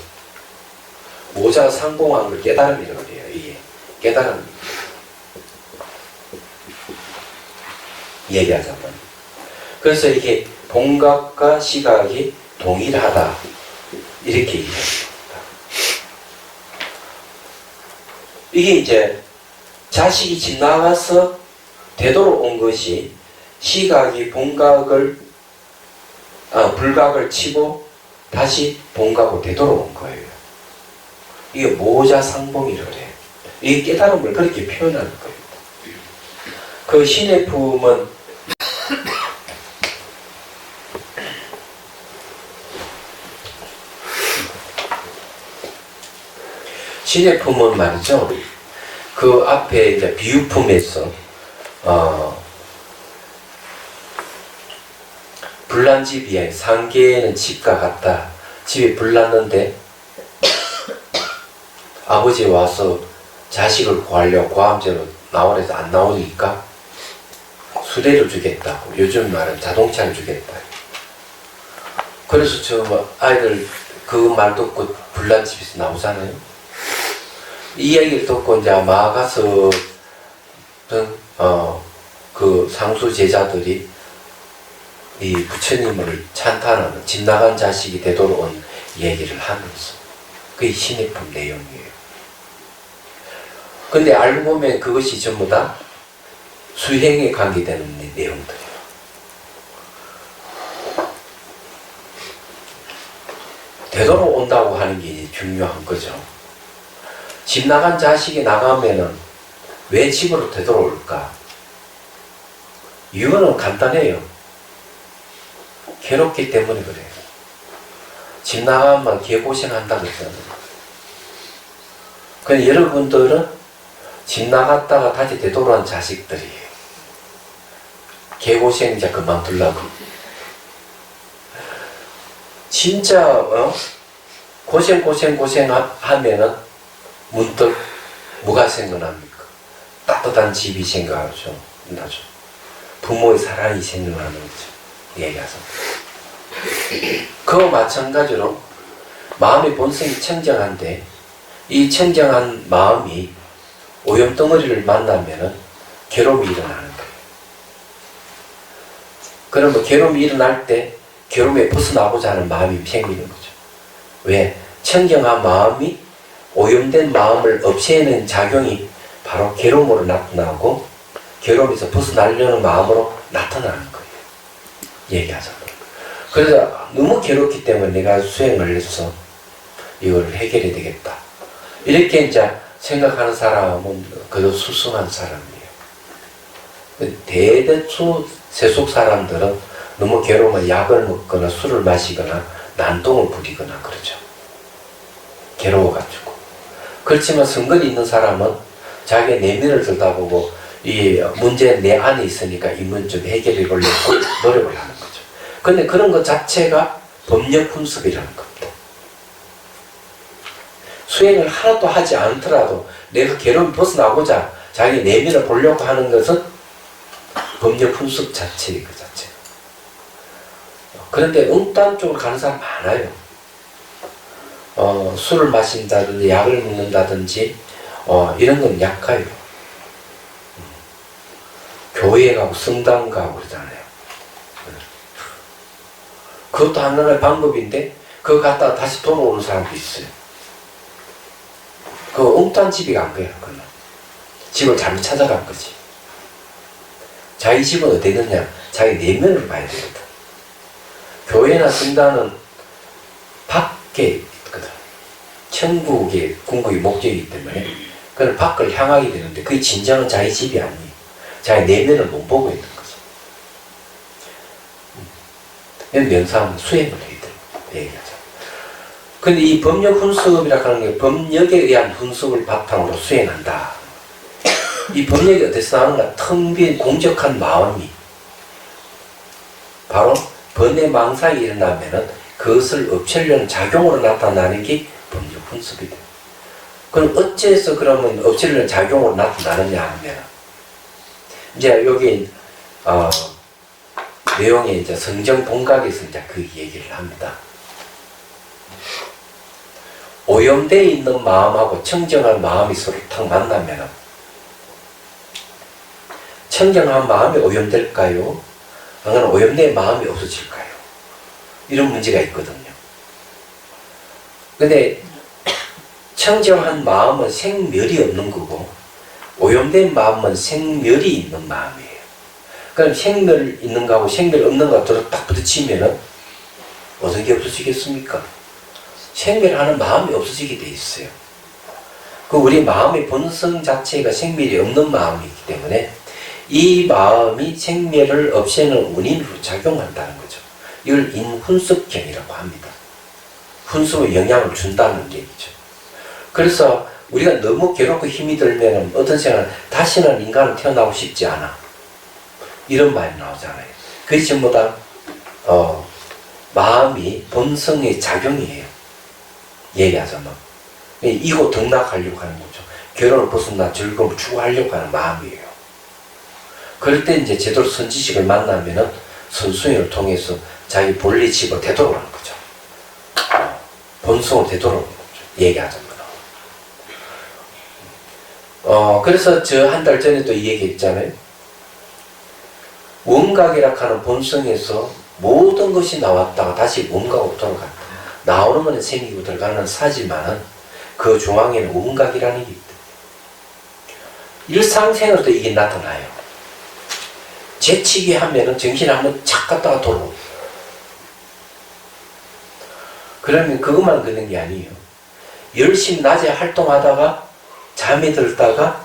모자 상봉한 걸 깨달음이라고 그래요. 이게 깨달음 얘기하자면 그래서 이게 본각과 시각이 동일하다 이렇게 얘기합니다. 이게 이제 자식이 집 나가서 되돌아온 것이 시각이 본각을 불각을 치고 다시 본각으로 되돌아온 거예요. 이게 모자상봉이라고 그래요. 이 깨달음을 그렇게 표현하는 거예요. 그 신의 품은 신의 품은 말이죠. 그 앞에 이제 비유품에서 불난 집이 상계에는 집과 같다. 집이 불났는데 아버지 와서 자식을 구하려고 과음제로 나오라 해서 안 나오니까 수레를 주겠다고. 요즘 말은 자동차를 주겠다. 그래서 저 아이들 그 말 듣고 불난 집에서 나오잖아요. 이 이야기를 듣고 이제 마가서 그 상수 제자들이 이 부처님을 찬탄하는 집 나간 자식이 되돌아온 얘기를 하면서 그게 신의 품 내용이에요. 근데 알고 보면 그것이 전부 다 수행에 관계되는 내용들이에요. 되돌아온다고 하는 게 중요한 거죠. 집 나간 자식이 나가면은 왜 집으로 되돌아올까? 이유는 간단해요. 괴롭기 때문에 그래요. 집 나가면 개고생한다 그랬잖아요. 근데 여러분들은 집 나갔다가 다시 되돌아온 자식들이에요. 개고생 이제 그만두려고. 진짜 고생하면은 문득 뭐가 생각납니까? 따뜻한 집이 생각하죠. 나죠. 부모의 사랑이 생각나는 거죠. 얘기해서. 그와 마찬가지로 마음의 본성이 청정한데 이 청정한 마음이 오염덩어리를 만나면은 괴로움이 일어나는 거예요. 그러면 괴로움이 일어날 때 괴로움에 벗어나고자 하는 마음이 생기는 거죠. 왜? 청정한 마음이 오염된 마음을 없애는 작용이 바로 괴로움으로 나타나고 괴로움에서 벗어나려는 마음으로 나타나는 거예요. 얘기하자면. 그래서 너무 괴롭기 때문에 내가 수행을 해서 이걸 해결해야 되겠다. 이렇게 이제 생각하는 사람은 그저 수승한 사람이에요. 대대수 세속 사람들은 너무 괴로우면 약을 먹거나 술을 마시거나 난동을 부리거나 그러죠. 괴로워가지고. 그렇지만 성근이 있는 사람은 자기의 내면을 들여다보고 이 문제 내 안에 있으니까 이 문제 좀 해결해 보려고 노력을 하는 거죠. 근데 그런 것 자체가 법력 분석이라는 겁니다. 수행을 하나도 하지 않더라도 내가 괴로움 벗어나고자 자기 내면을 보려고 하는 것은 법력 분석 자체예요. 그 자체. 그런데 엉뚱한 쪽으로 가는 사람 많아요. 술을 마신다든지 약을 먹는다든지 이런 건 약해요. 교회 가고 성당 가고 그러잖아요. 그것도 하나의 방법인데 그거 갔다가 다시 돌아오는 사람도 있어요. 그 엉뚱한 집이 간 거예요. 그건. 집을 잘못 찾아간 거지. 자기 집은 어디 있느냐? 자기 내면을 봐야 되거든. 교회나 성당은 밖에 있거든. 천국의 궁극의 목적이기 때문에 그건 밖을 향하게 되는데 그게 진정한 자기 집이 아니에요. 자기 내면을 못 보고 있는 거죠. 명사하면 수행을 해야 돼요. 얘기하죠. 근데 이 법력 훈습이라고 하는 게 법력에 의한 훈습을 바탕으로 수행한다. 이 법력이 어디서 나오는가? 텅 빈 공적한 마음이 바로 번뇌 망상이 일어나면은 그것을 없애려는 작용으로 나타나는 게 법력 훈습이 돼요. 그럼 어째서 그러면 없애려는 작용으로 나타나느냐 하면 이제 여기 내용에 이제 성정 동각에서 이제 그 얘기를 합니다. 오염되어 있는 마음하고 청정한 마음이 서로 탁 만나면 청정한 마음이 오염될까요? 아니면 오염된 마음이 없어질까요? 이런 문제가 있거든요. 근데 청정한 마음은 생멸이 없는 거고 오염된 마음은 생멸이 있는 마음이에요. 그럼 생멸 있는 거하고 생멸 없는 거하고 딱 부딪히면은 어떤 게 없어지겠습니까? 생멸하는 마음이 없어지게 돼 있어요. 그 우리 마음의 본성 자체가 생멸이 없는 마음이기 때문에 이 마음이 생멸을 없애는 원인으로 작용한다는 거죠. 이걸 인훈습경이라고 합니다. 훈습에 영향을 준다는 얘기죠. 그래서 우리가 너무 괴롭고 힘이 들면 어떤 생각은 다시는 인간은 태어나고 싶지 않아. 이런 말이 나오잖아요. 그게 전부 다 마음이 본성의 작용이에요. 얘기하자면 이고 등락하려고 하는 거죠. 결혼을 벗어나 즐거움을 추구하려고 하는 마음이에요. 그럴 때 이제 제대로 선지식을 만나면은 선수행을 통해서 자기 본래 집으로 되돌아오는 거죠. 본성으로 되돌아오는 거죠. 얘기하자면. 그래서 저 한 달 전에도 이 얘기 했잖아요. 원각이라 하는 본성에서 모든 것이 나왔다가 다시 원각으로 돌아간다. 나오는 것은 생기고 들어가는 사지만은 그 중앙에는 원각이라는 게 있다. 일상생활도 이게 나타나요. 재치기 하면은 정신이 한번 착 갔다가 돌아오고. 그러면 그것만 그런 게 아니에요. 열심히 낮에 활동하다가 잠이 들다가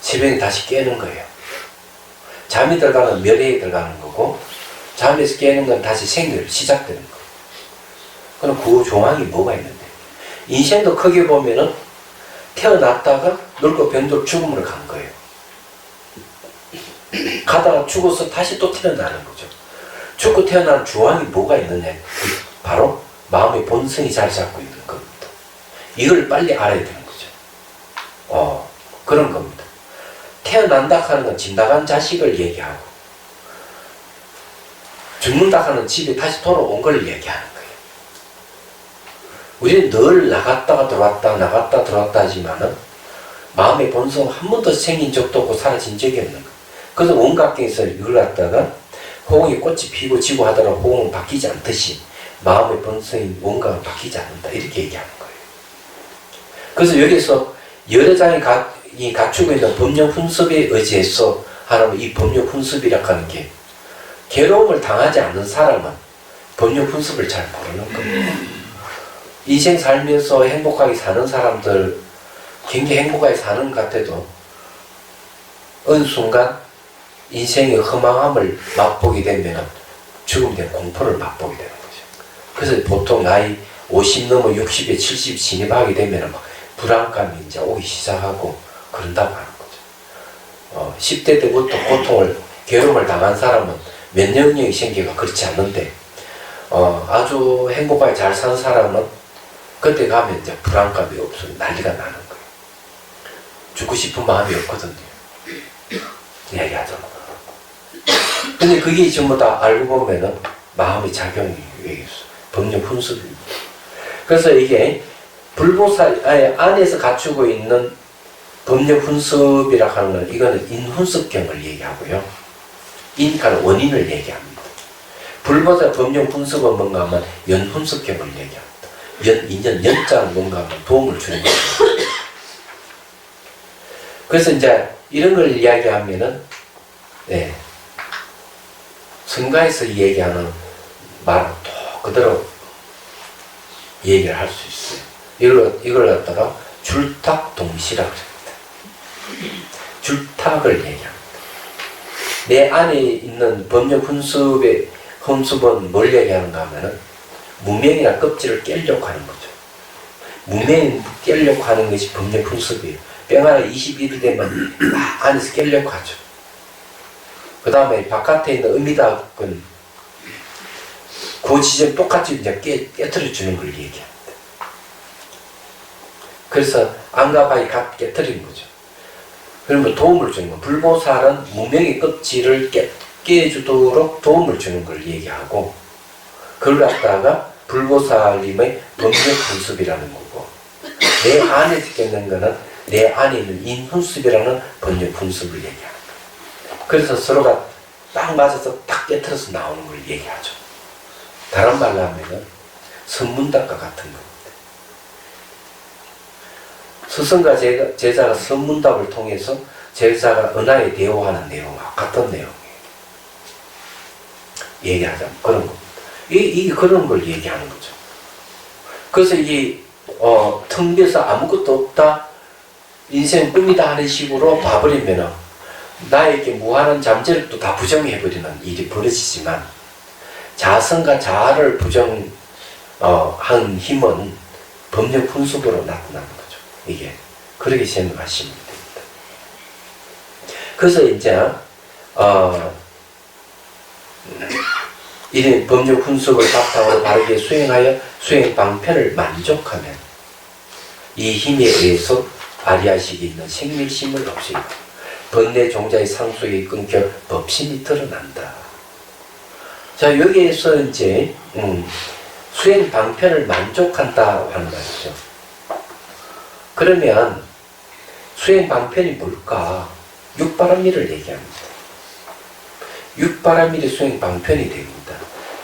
새벽에 다시 깨는 거예요. 잠이 들어가는 멸회에 들어가는 거고 잠에서 깨는 건 다시 생멸 시작되는 거예요. 그럼 그 조항이 뭐가 있는데 인생도 크게 보면은 태어났다가 늙고 병들고 죽음으로 간 거예요. 가다가 죽어서 다시 또 태어나는 거죠. 죽고 태어나는 조항이 뭐가 있느냐 바로 마음의 본성이 잘 잡고 있는 겁니다. 이걸 빨리 알아야 되는 거죠. 그런 겁니다. 태어난다 하는 건 집 나간 자식을 얘기하고 죽는다 하는 집에 다시 돌아온 걸 얘기하는 거예요. 우리는 늘 나갔다가 들어왔다 나갔다 들어왔다 하지만은 마음의 본성은 한 번도 생긴 적도 없고 사라진 적이 없는 거예요. 그래서 원각경에서 이걸 갖다가 호응이 꽃이 피고 지고 하더라도 호응은 바뀌지 않듯이 마음의 본성인 원각은 바뀌지 않는다 이렇게 얘기하는 거예요. 그래서 여기서 여러 장이 갖추고 있는 법령 훈습에 의지해서 하나님 이 법령 훈습이라고 하는 게 괴로움을 당하지 않는 사람은 법령 훈습을 잘 모르는 겁니다. 인생 살면서 행복하게 사는 사람들 굉장히 행복하게 사는 것 같아도 어느 순간 인생의 허망함을 맛보게 되면 죽음에 대한 공포를 맛보게 되는 거죠. 그래서 보통 나이 50 넘어 60에 70 진입하게 되면 막 불안감이 이제 오기 시작하고 그런다고 하는 거죠. 10대 때부터 고통을, 괴로움을 당한 사람은 면역력이 생기가 그렇지 않는데, 아주 행복하게 잘 산 사람은 그때 가면 이제 불안감이 없어 난리가 나는 거예요. 죽고 싶은 마음이 없거든요. 얘기하죠. 근데 그게 전부 다 알고 보면은 마음의 작용이 있어. 법령 훈습입니다. 그래서 이게 불보살 안에서 갖추고 있는 법령 훈습이라 하는 건 이거는 인훈습경을 얘기하고요. 인가는 원인을 얘기합니다. 불보살 법령 훈습은 뭔가 하면 연훈습경을 얘기합니다. 인연 연자는 뭔가 하면 도움을 주는 거예요. 그래서 이제 이런 걸 이야기하면은 성가에서 얘기하는 말은 또 그대로 얘기를 할 수 있어요. 이걸 갖다가 줄탁동시라고 합니다. 줄탁을 얘기합니다. 내 안에 있는 법령 훈습의 훈습은 뭘 얘기하는가 하면은 무명이나 껍질을 깨려고 하는 거죠. 무명이 깨려고 하는 것이 법령 훈습이에요. 병 하나 21일 되면 안에서 깨려고 하죠. 그 다음에 바깥에 있는 음이다근 그 지점 똑같이 이제 깨트려 주는 걸 얘기합니다. 그래서 안가바이 갓 깨트리는 거죠. 그러면 도움을 주는 거. 불보살은 무명의 껍질을 깨주도록 도움을 주는 걸 얘기하고, 그걸 갖다가 불보살님의 법력 훈습이라는 거고, 내 안에 깨는 거는 내 안에 있는 인훈습이라는 법력 훈습을 얘기합니다. 그래서 서로가 딱 맞아서 딱 깨트려서 나오는 걸 얘기하죠. 다른 말로 하면은 선문답과 같은 겁니다. 스승과 제자가 선문답을 통해서 제자가 은하에 대오하는 내용과 같은 내용이에요. 얘기하자면 그런 겁니다. 이 그런 걸 얘기하는 거죠. 그래서 이게 텅 비어서 아무것도 없다, 인생 꿈이다 하는 식으로 봐버리면은 나에게 무한한 잠재력도 다 부정해버리는 일이 벌어지지만, 자성과 자아를 부정한 힘은 법령 훈습으로 나타나는 거죠. 이게 그렇게 생각하시면 됩니다. 그래서 이제 이런 법령 훈습을 바탕으로 바르게 수행하여 수행 방편을 만족하면 이 힘에 의해서 아리아식이 있는 생밀심을 없애고 번뇌 종자의 상속이 끊겨 법심이 드러난다. 자, 여기에서 이제 수행 방편을 만족한다 하는 것이죠. 그러면 수행 방편이 뭘까? 육바람일을 얘기합니다. 육바람일이 수행 방편이 됩니다.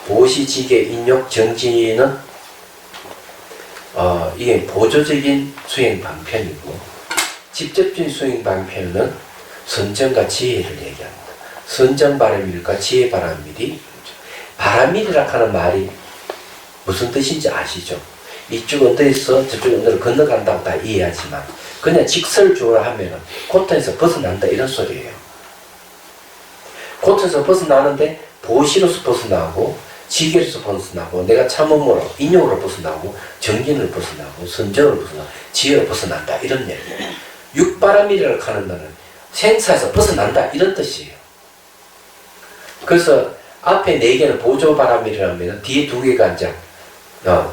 보시지계 인욕 정지는 이게 보조적인 수행 방편이고, 직접적인 수행 방편은 선정과 지혜를 얘기합니다. 선정바람일과 지혜바람일이, 바람일이라 하는 말이 무슨 뜻인지 아시죠? 이쪽 언덕에서 저쪽 언덕을 건너간다고 다 이해하지만, 그냥 직설주어라 하면은 고통에서 벗어난다 이런 소리예요. 고통에서 벗어나는데 보시로서 벗어나고, 지계로서 벗어나고, 내가 참음으로 인욕으로 벗어나고, 정진으로 벗어나고, 선정으로 벗어나고, 지혜로 벗어난다 이런 얘기예요. 육바람일이라고 하는 말은 생사에서 벗어난다 이런 뜻이에요. 그래서 앞에 4개는 보조바람일이라면 뒤에 2개가 이제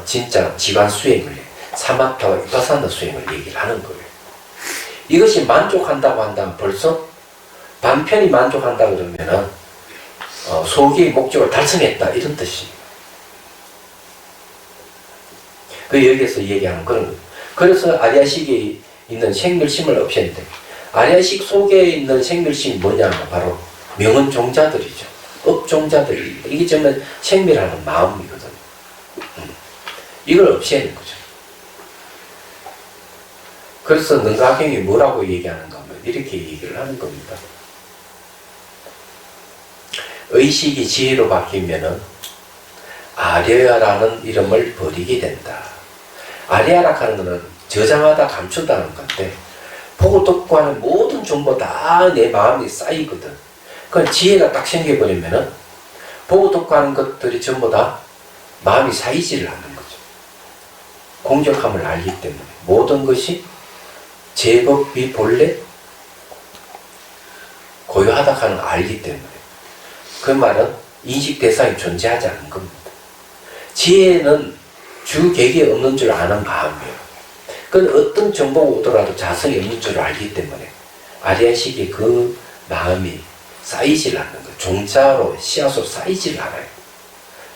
진짜 지관 수행을 해. 사마타와 위파사나 수행을 얘기를 하는 거예요. 이것이 만족한다고 한다면 벌써 반편이 만족한다 그러면은 소기의 목적을 달성했다 이런 뜻이에요. 그 여기에서 얘기하는 그런 거예요. 그래서 아리아식에 있는 생멸심을 없애는데, 아리아식 속에 있는 생멸심이 뭐냐면 바로 명은 종자들이죠. 업종자들입니다. 이게 정말 생멸하는 마음이거든요. 이걸 없애는 거죠. 그래서 능가경이 뭐라고 얘기하는가 하면 이렇게 얘기를 하는 겁니다. 의식이 지혜로 바뀌면은 아려야라는 이름을 버리게 된다. 아려야라 하는 것은 저장하다 감춘다는 건데, 보고 듣고 하는 모든 정보 다 내 마음에 쌓이거든. 그 지혜가 딱 생겨버리면은 보고 듣고 하는 것들이 전부 다 마음이 쌓이지를 않는 거죠. 공적함을 알기 때문에 모든 것이 제법 비본래 고유하다 하는 걸 알기 때문에, 그 말은 인식 대상이 존재하지 않는 겁니다. 지혜는 주객이 없는 줄 아는 마음이에요. 그건 어떤 정보가 오더라도 자성이 없는 줄 알기 때문에 아리아식이 그 마음이 쌓이질 않는 거예요. 종자로 씨앗으로 쌓이질 않아요.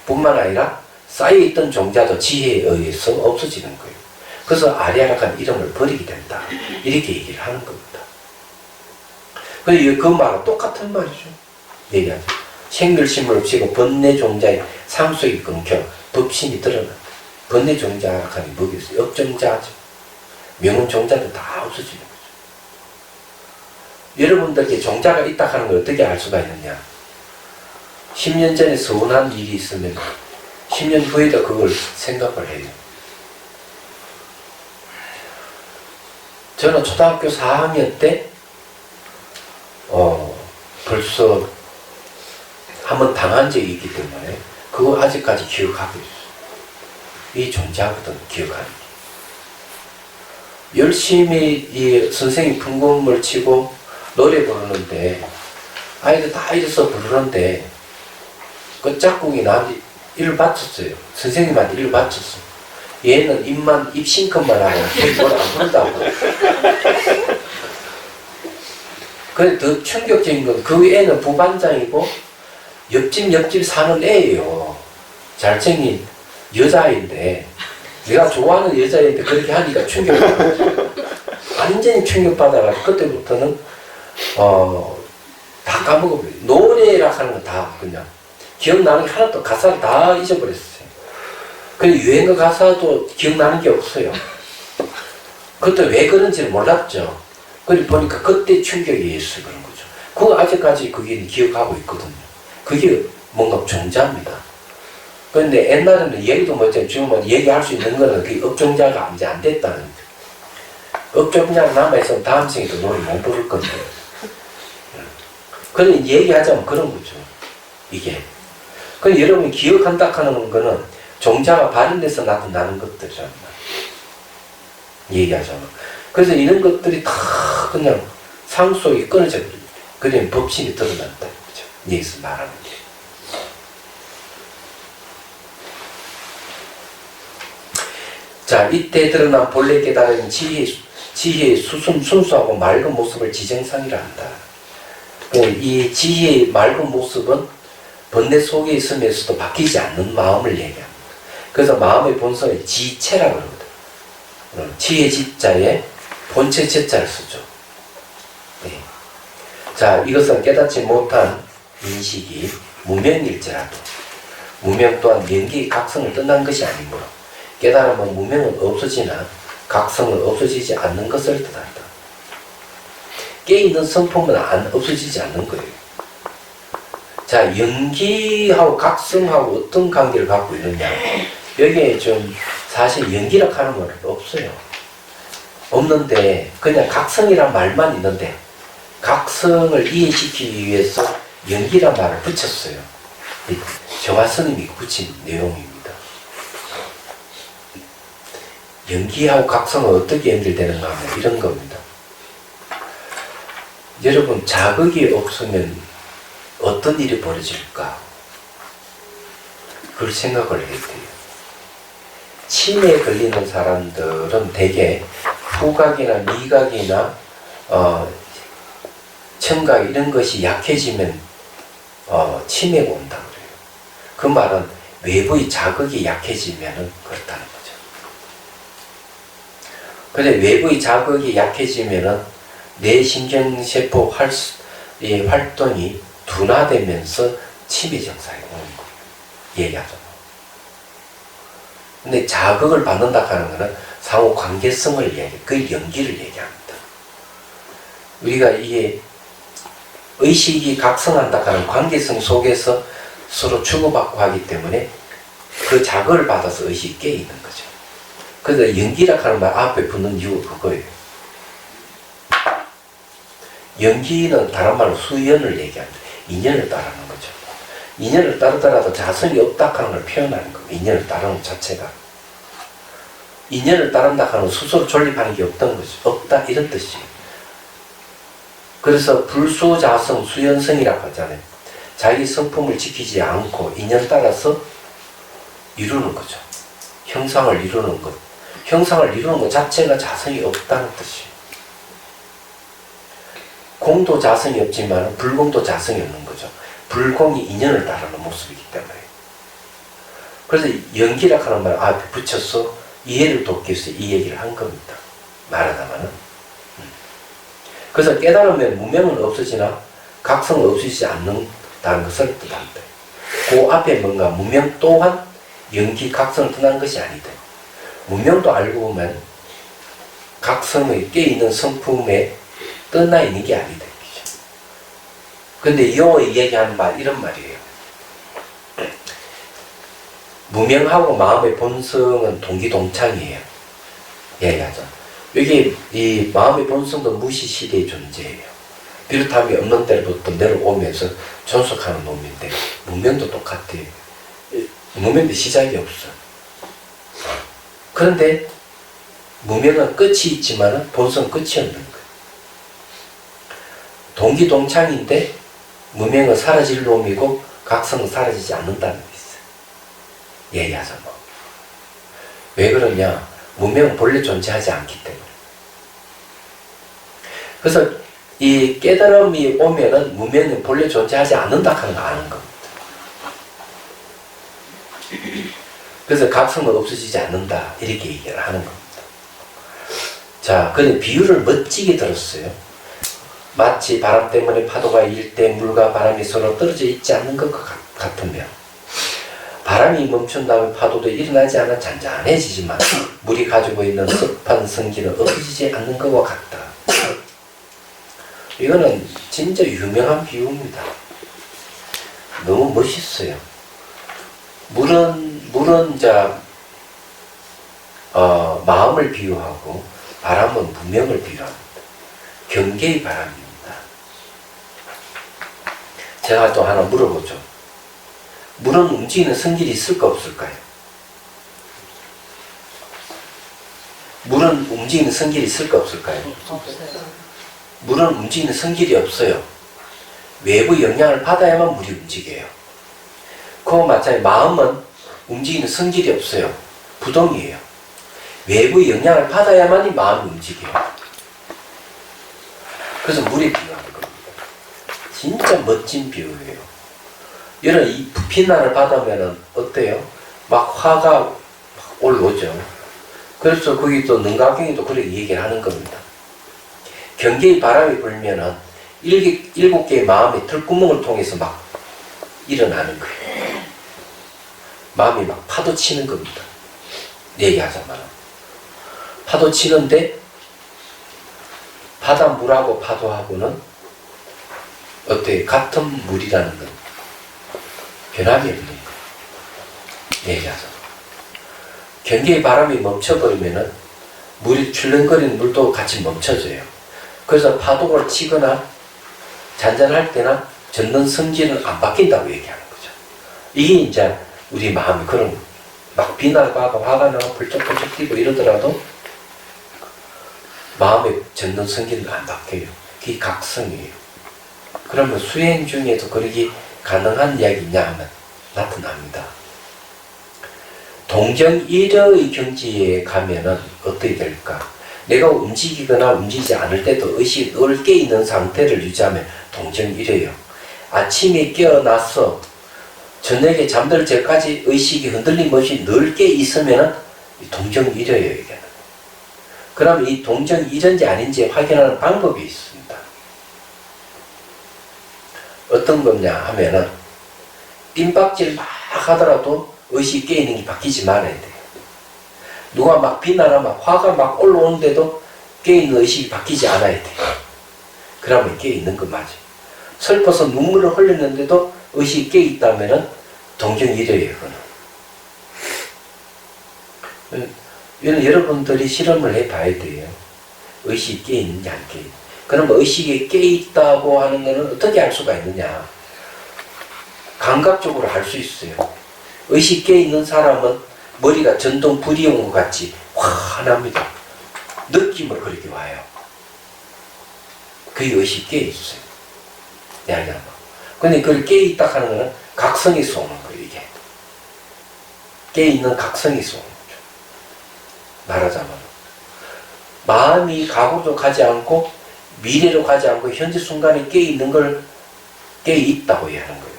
뿐만 아니라 쌓여있던 종자도 지혜에 의해서 없어지는 거예요. 그래서 아리아라는 이름을 버리게 된다. 이렇게 얘기를 하는 겁니다. 그 말은 똑같은 말이죠. 얘기하죠. 생멸심을 없이고 번뇌 종자의 상속이 끊겨 법심이 드러난다. 번뇌 종자가 뭐겠어요? 업종자죠. 명은 종자도 다 없어지는 거죠. 여러분들께 종자가 있다 하는 걸 어떻게 알 수가 있느냐? 10년 전에 서운한 일이 있으면 10년 후에도 그걸 생각을 해요. 저는 초등학교 4학년 때 벌써 한번 당한 적이 있기 때문에 그거 아직까지 기억하고 있어요. 이 존재하거든, 기억하는 게. 열심히 이 선생님 풍금을 치고 노래 부르는데 아이들 다 일어서 부르는데 그 짝꿍이 나한테 일을 바쳤어요. 선생님한테 일을 바쳤어. 얘는 입 싱크만 하고 뭘 안 부른다고. 그래 더 충격적인 건 그 애는 부반장이고 옆집 사는 애예요. 잘생긴 여자인데 내가 좋아하는 여자인데 그렇게 하니까 충격받았죠. 완전히 충격받아가지고 그때부터는 다 까먹어버려요. 노래라 하는 건 다 그냥 기억나는 게 하나도 가사를 다 잊어버렸어요. 그리고 유행어 가사도 기억나는 게 없어요. 그때 왜 그런지를 몰랐죠. 그리고 보니까 그때 충격이 있어요. 그런 거죠. 그거 아직까지 그게 기억하고 있거든요. 그게 뭔가 종자입니다. 그런데 옛날에는 얘기도 못했지만 지금은 얘기할 수 있는 거는 그 업종자가 이제 안 됐다는 거죠. 업종자가 남아있으면 다음 생에도 노래 못 부를 건데. 그런 얘기하자면 그런 거죠. 이게. 그럼 여러분이 기억한다 하는 거는 종자가 발현돼서 나타나는 것들이잖아요. 얘기하자면. 그래서 이런 것들이 다 그냥 상속이 끊어져 버립니다. 그러면 법신이 드러난다는 거죠. 여기서 말하는 게. 자, 이때 드러난 본래 깨달은 지혜의 순수하고 맑은 모습을 지정상이라 한다. 이 지혜의 맑은 모습은 번뇌 속에 있으면서도 바뀌지 않는 마음을 얘기합니다. 그래서 마음의 본성을 지체라고 그러거든요. 지혜 지자에 본체 제자를 쓰죠. 네. 자, 이것은 깨닫지 못한 인식이 무명일지라도 무명 또한 명기의 각성을 떠난 것이 아니므로 깨달으면 무명은 없어지나 각성은 없어지지 않는 것을 뜻한다. 깨있는 성품은 없어지지 않는 거예요. 자, 연기하고 각성하고 어떤 관계를 갖고 있느냐. 여기에 좀 사실 연기라고 하는 말은 없어요. 없는데 그냥 각성이란 말만 있는데 각성을 이해시키기 위해서 연기란 말을 붙였어요. 정화 스님이 붙인 내용입니다. 연기하고 각성은 어떻게 연결되는가 하면 이런 겁니다. 여러분, 자극이 없으면 어떤 일이 벌어질까? 그걸 생각을 해야 돼요. 치매에 걸리는 사람들은 대개 후각이나 미각이나 청각 이런 것이 약해지면 치매가 온다 그래요. 그 말은 외부의 자극이 약해지면 그렇다는 거죠. 근데 외부의 자극이 약해지면 뇌신경세포 활동이 둔화되면서 치매 증상이 오는 거예요. 얘기하잖아요. 근데 자극을 받는다 하는 것은 상호 관계성을 얘기해요. 그 연기를 얘기합니다. 우리가 이게 의식이 각성한다 하는 관계성 속에서 서로 주고받고 하기 때문에 그 자극을 받아서 의식이 깨있는 거죠. 그래서 연기라 하는 말 앞에 붙는 이유가 그거예요. 연기는 다른 말로 수연을 얘기합니다. 인연을 따르는 거죠. 인연을 따르더라도 자성이 없다 하는 걸 표현하는 겁니다. 인연을 따르는 것 자체가. 인연을 따른다 하는 스스로 존립하는 게 없던 거죠. 없다 이런 뜻이에요. 그래서 불수자성 수연성이라고 하잖아요. 자기 성품을 지키지 않고 인연 따라서 이루는 거죠. 형상을 이루는 것. 형상을 이루는 것 자체가 자성이 없다는 뜻이에요. 공도 자성이 없지만 불공도 자성이 없는 거죠. 불공이 인연을 따르는 모습이기 때문에. 그래서 연기라 하는 말 앞에 붙여서 이해를 돕기 위해서 이 얘기를 한 겁니다. 말하자면은. 그래서 깨달으면 무명은 없어지나 각성은 없어지지 않는다는 것을 뜻합니다. 그 앞에 뭔가 무명 또한 연기 각성을 떠난 것이 아니다. 무명도 알고 보면 각성의 깨있는 성품에 떠나 있는 게 아니다. 근데 영어에 얘기하는 말 이런 말이에요. 무명하고 마음의 본성은 동기동창이에요. 얘기하죠. 여기 이 마음의 본성도 무시시대의 존재예요. 비롯함이 없는 때로부터 내려오면서 존속하는 놈인데 문명도 똑같아요. 문명도 시작이 없어. 그런데 문명은 끝이 있지만 본성 끝이 없는 거예요. 동기동창인데 문명은 사라질 놈이고 각성은 사라지지 않는다는 게 있어요. 얘기하자면. 왜 그러냐? 문명은 본래 존재하지 않기 때문에. 그래서 이 깨달음이 오면은 문명은 본래 존재하지 않는다 하는 거 아는 겁니다. 그래서 각성은 없어지지 않는다 이렇게 얘기를 하는 겁니다. 자, 근데 비유를 멋지게 들었어요. 마치 바람 때문에 파도가 일 때 물과 바람이 서로 떨어져 있지 않는 것 같으며 바람이 멈춘 다음에 파도도 일어나지 않아 잔잔해지지만 물이 가지고 있는 습한 성기는 없어지지 않는 것과 같다. 이거는 진짜 유명한 비유입니다. 너무 멋있어요. 물은 마음을 비유하고 바람은 문명을 비유합니다. 경계의 바람입니다. 제가 또 하나 물어보죠. 물은 움직이는 성질이 있을까 없을까요? 물은 움직이는 성질이 있을까 없을까요?
없어요.
물은 움직이는 성질이 없어요. 외부 영향을 받아야만 물이 움직여요. 그와 마찬가지 마음은 움직이는 성질이 없어요. 부동이에요. 외부 영향을 받아야만이 마음이 움직여요. 그래서 물에 비유하는 겁니다. 진짜 멋진 비유예요. 이런 이 비난을 받으면 어때요? 막 화가 막 올라오죠. 그래서 거기 또 능가경이 또 그렇게 얘기를 하는 겁니다. 경계의 바람이 불면은 7개의 마음의 털구멍을 통해서 막 일어나는 거예요. 마음이 막 파도 치는 겁니다. 얘기하자면. 파도 치는데 바닷물하고 파도하고는 어때요? 같은 물이라는 건 변함이 없는 거예요. 얘기하자면. 경계의 바람이 멈춰버리면은 물이 출렁거리는 물도 같이 멈춰져요. 그래서 파도를 치거나 잔잔할 때나 젖는 성질은 안 바뀐다고 얘기하는 거죠. 이게 이제 우리 마음이 그런 막 비난을 받고 화가 나고 펄쩍펄쩍 뛰고 이러더라도 마음의 젖는 성질은 안 바뀌어요. 그게 각성이에요. 그러면 수행 중에도 그러기 가능한 이야기냐 하면 나타납니다. 동정일의 경지에 가면은 어떻게 될까? 내가 움직이거나 움직이지 않을 때도 의식이 늘 깨있는 상태를 유지하면 동정일이에요. 아침에 깨어나서 저녁에 잠들 때까지 의식이 흔들림 없이 늘 깨있으면 동정일이에요. 이게. 그럼 이 동정일인지 아닌지 확인하는 방법이 있습니다. 어떤 거냐 하면은 빈박질 막 하더라도 의식이 깨있는 게 바뀌지 말아야 돼요. 누가 막 비난하면 화가 막 올라오는데도 깨있는 의식이 바뀌지 않아야 돼요. 그러면 깨있는 거 맞아요. 슬퍼서 눈물을 흘렸는데도 의식이 깨있다면은 동정일이에요. 이건 여러분들이 실험을 해봐야 돼요. 의식이 깨있는지 안 깨있는지. 그러면 의식이 깨있다고 하는 것은 어떻게 알 수가 있느냐? 감각적으로 알 수 있어요. 의식 깨있는 사람은 머리가 전동 불이 온 것 같이 환합니다. 느낌을 그렇게 와요. 그게 의식 깨있어요. 근데 그걸 깨있다 하는 것은 각성에서 오는 거예요, 이게. 깨있는 각성에서 오는 거죠. 말하자면. 마음이 과거로 가지 않고 미래로 가지 않고 현재 순간에 깨있는 걸 깨있다고 얘기하는 거예요.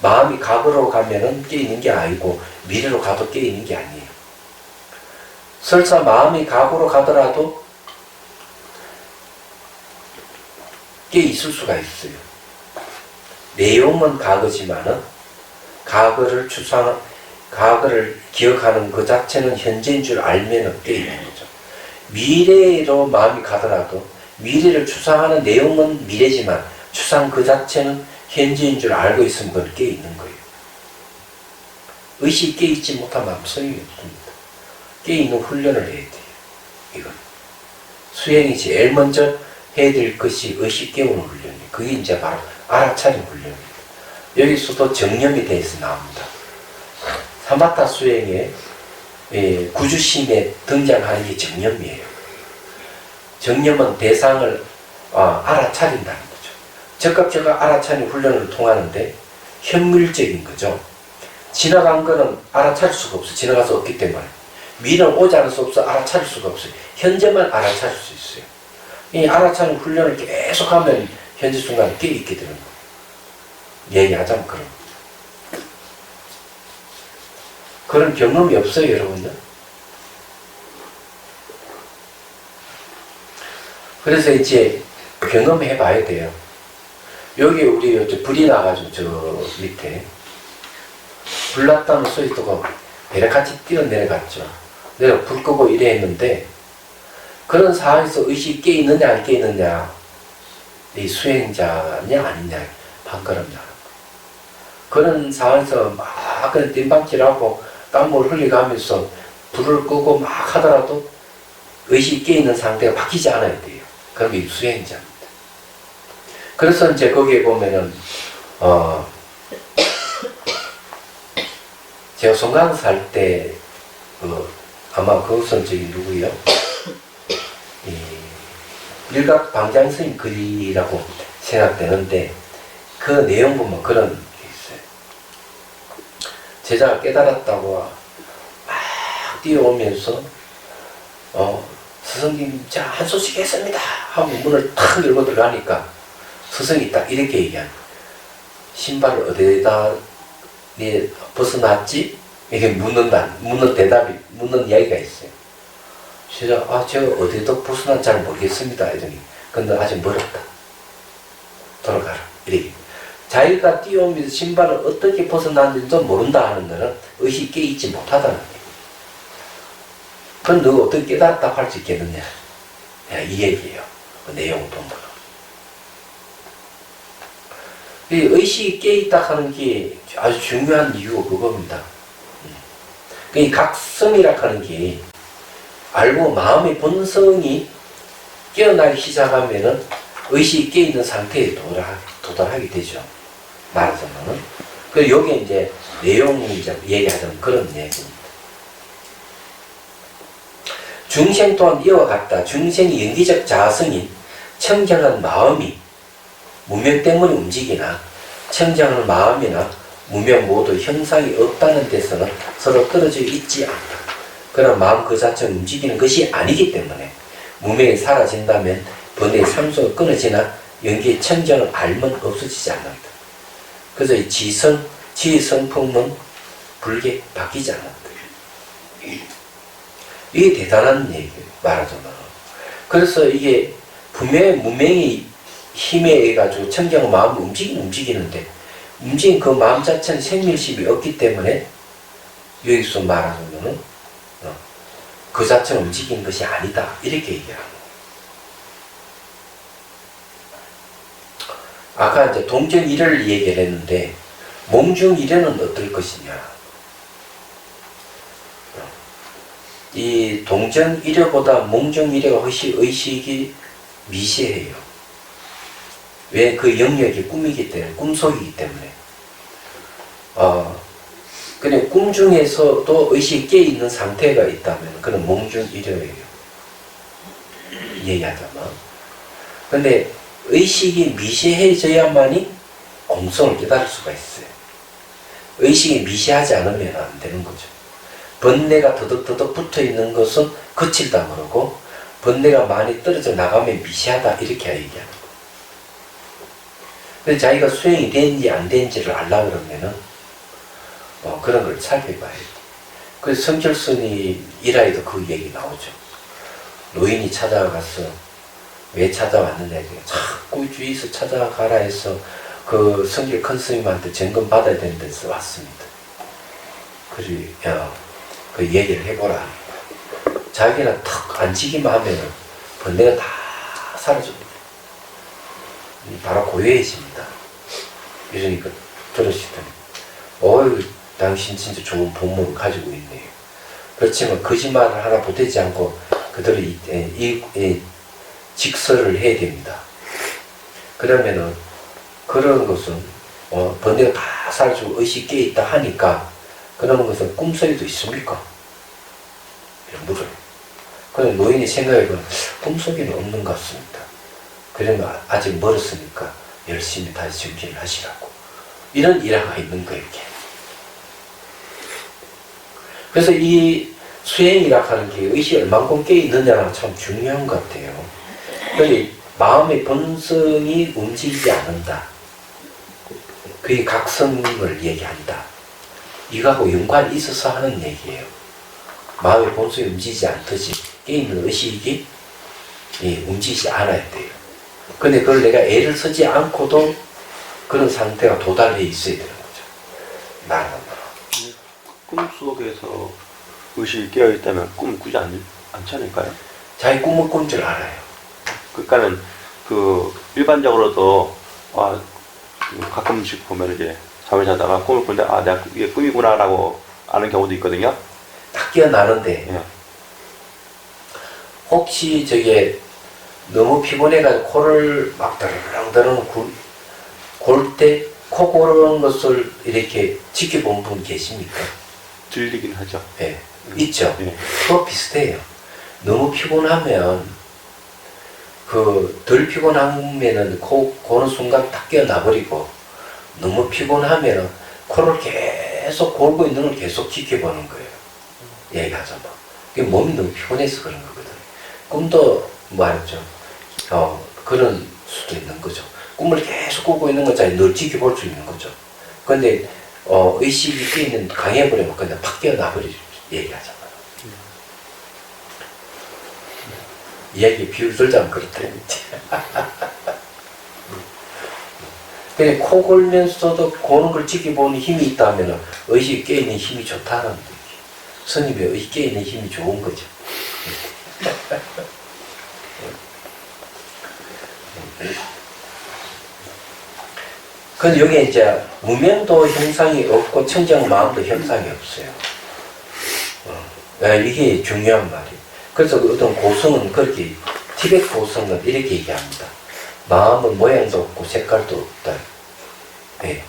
마음이 과거로 가면은 깨있는 게 아니고 미래로 가도 깨있는 게 아니에요. 설사 마음이 과거로 가더라도 깨있을 수가 있어요. 내용은 과거지만은 과거를 기억하는 그 자체는 현재인 줄 알면은 깨있는 거죠. 미래로 마음이 가더라도 미래를 추상하는 내용은 미래지만 추상 그 자체는 현재인 줄 알고 있으면 그걸 깨있는 거예요. 의식이 깨있지 못하면 아무 소용이 없습니다. 깨있는 훈련을 해야 돼요. 이건. 수행이 제일 먼저 해야 될 것이 의식 깨우는 훈련이에요. 그게 이제 바로 알아차림 훈련입니다. 여기서도 정념에 대해서 나옵니다. 사마타 수행에 구주심에 등장하는 게 정념이에요. 정념은 대상을 알아차린다는 거죠. 적극적으로 알아차리는 훈련을 통하는데 현물적인 거죠. 지나간 거는 알아차릴 수가 없어. 지나가서 없기 때문에. 미래는 오지 않을 수 없어. 알아차릴 수가 없어요. 현재만 알아차릴 수 있어요. 이 알아차리는 훈련을 계속하면 현재 순간에 깨있게 되는 거예요. 얘기하자면 그런 경험이 없어요, 여러분요? 그래서 이제 경험해 봐야 돼요. 여기 우리 불이 나가지고 저 밑에 불 났다는 소리 듣고 배를 뛰어 내려갔죠. 내가 불 끄고 이래 했는데 그런 상황에서 의식이 깨 있느냐 안 깨 있느냐, 이 수행자냐 아니냐 판가름냐. 그런 상황에서 막 그런 띵박질하고 땀을 흘리가면서 불을 끄고 막 하더라도 의식이 깨 있는 상태가 바뀌지 않아야 돼요. 그럼 이 수행자입니다. 그래서 이제 거기에 보면은 제가 송강사 할 때 아마 그것은 저기 누구요? 일각 방장 스님 글이라고 생각되는데 그 내용 보면 그런 게 있어요. 제자가 깨달았다고 막 뛰어오면서 스승님 자 한 소식 했습니다 하고 문을 탁 열고 들어가니까 스승이 딱 이렇게 얘기합니다. 신발을 어디에다 벗어놨지? 이렇게 묻는 이야기가 있어요. 제가 제가 어디에다 벗어났는지 잘 모르겠습니다. 이러니 근데 아직 멀었다. 돌아가라. 이렇게. 자기가 뛰어오면서 신발을 어떻게 벗어났는지도 모른다 하는 거는 의식이 깨있지 못하다는 거예요. 그럼 너가 어떻게 깨달았다고 할 수 있겠느냐? 이 얘기예요. 그 내용을 보면. 이 의식이 깨있다 하는 게 아주 중요한 이유가 그겁니다. 이 각성이라 하는 게 알고 마음의 본성이 깨어나기 시작하면은 의식이 깨있는 상태에 도달하게 되죠. 말하자면은. 그 여기에 이제 내용을 이제 얘기하자면 그런 얘기입니다. 중생 또한 이와 같다. 중생이 연기적 자성인 청정한 마음이 무명 때문에 움직이나 청정한 마음이나 무명 모두 형상이 없다는 데서는 서로 떨어져 있지 않다. 그러나 마음 그 자체는 움직이는 것이 아니기 때문에 무명이 사라진다면 번뇌의 상수가 끊어지나 연기의 청정을 알면 없어지지 않는다. 그래서 이 지의 성품은 불게 바뀌지 않는다. 이게 대단한 얘기예요. 말하자면. 그래서 이게 분명히 무명의 힘에 의해 가지고 청정한 마음이 움직이는데 움직인 그 마음 자체는 생멸심이 없기 때문에 여기서 말하자면은 그 자체는 움직이는 것이 아니다. 이렇게 얘기합니다. 아까 이제 동정이래를 얘기를 했는데 몽중이래는 어떨 것이냐. 이 동정이래보다 몽중이래가 훨씬 의식이 미세해요. 왜? 그 영역이 꿈이기 때문에, 꿈속이기 때문에. 그냥 꿈 중에서도 의식이 깨있는 상태가 있다면, 그건 몽중이래예요. 얘기하자면. 근데 의식이 미세해져야만이 공성을 깨달을 수가 있어요. 의식이 미세하지 않으면 안 되는 거죠. 번뇌가 더덕더덕 붙어 있는 것은 거칠다 그러고, 번뇌가 많이 떨어져 나가면 미세하다, 이렇게 얘기하는 거예요. 근데 자기가 수행이 된지 안 된지를 알려고 그러면은, 그런 걸 살펴봐야 돼요. 그래서 성철스님 일화에도 그 얘기 나오죠. 노인이 찾아가서, 왜 찾아왔느냐, 자꾸 주위에서 찾아가라 해서, 그 성길 큰 스님한테 점검 받아야 되는 데서 왔습니다. 그래서, 그 얘기를 해보라. 자기는 턱 앉히기만 하면은, 번뇌가 다 사라집니다. 바로 고요해집니다. 이러니까 들으시더니 어이 당신 진짜 좋은 본문을 가지고 있네요. 그렇지만 거짓말을 하나 보태지 않고 그대로 직설을 해야 됩니다. 그러면은 그런 것은 번뇌가 다 사라지고 의식이 깨있다 하니까 그런 것은 꿈속에도 있습니까? 이런 물어요. 그런데 노인이 생각해보면 꿈속에는 없는 것 같습니다. 그러면 아직 멀었으니까 열심히 다시 정진을 하시라고. 이런 일화가 있는 거예요, 이렇게. 그래서 이 수행이라 하는 게 의식이 얼만큼 깨있느냐가 참 중요한 것 같아요. 그런데 마음의 본성이 움직이지 않는다. 그게 각성을 얘기한다. 이거하고 연관이 있어서 하는 얘기예요. 마음의 본성이 움직이지 않듯이 깨있는 의식이 움직이지 않아야 돼요. 근데 그걸 내가 애를 쓰지 않고도 그런 상태가 도달해 있어야 되는 거죠. 말하는 거로.
꿈속에서 의식이 깨어있다면 꿈을 꾸지 않지 않을까요?
자기 꿈을 꾼 줄 알아요.
그러니까는 일반적으로도 가끔씩 보면 이제 잠을 자다가 꿈을 꾸는데 내가 이게 꿈이구나라고 아는 경우도 있거든요.
딱 깨어나는데
예.
혹시 저게 너무 피곤해가지고 코를 막 드르렁드렁 골 때 코 고르는 것을 이렇게 지켜본 분 계십니까?
들리긴 하죠.
네, 있죠.
예.
그거 비슷해요. 너무 피곤하면 덜 피곤하면은 코 고는 순간 딱 깨어나버리고 너무 피곤하면은 코를 계속 골고 있는 걸 계속 지켜보는 거예요. 얘기하자면. 그게 몸이 너무 피곤해서 그런 거거든. 꿈도 말했죠. 그런 수도 있는 거죠. 꿈을 계속 꾸고 있는 것자리 늘 지켜볼 수 있는 거죠. 근데 의식이 깨있는 강해버리면 그냥 팍 깨어나버리죠. 얘기하잖아요. 이야기 비유 들자면 그렇다. 근데 코 골면서도 고는 걸 지켜보는 힘이 있다면 의식이 깨있는 힘이 좋다는 얘기. 스님의 의식 깨있는 힘이 좋은 거죠. 근데 여기에 이제 무명도 형상이 없고 청정 마음도 형상이 없어요. 이게 중요한 말이에요. 그래서 어떤 고성은 그렇게 티베트 고성은 이렇게 얘기합니다. 마음은 모양도 없고 색깔도 없다. 네.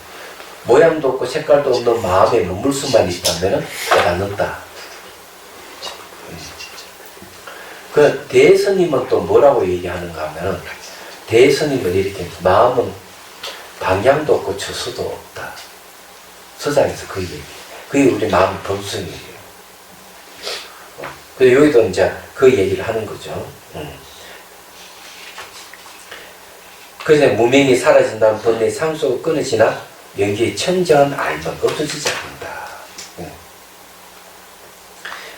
모양도 없고 색깔도 없는 마음에 머물 수만 있다면 깨닫는다. 그 대스님은 또 뭐라고 얘기하는가 하면은 대스님은 이렇게 마음은 방향도 없고 처수도 없다. 서장에서 그 얘기. 그게 우리 마음의 본성이에요. 그래서 여기도 이제 그 얘기를 하는 거죠. 그래서 무명이 사라진다면 번뇌의 상수가 끊어지나 연기의 청정한 알면 없어지지 않는다.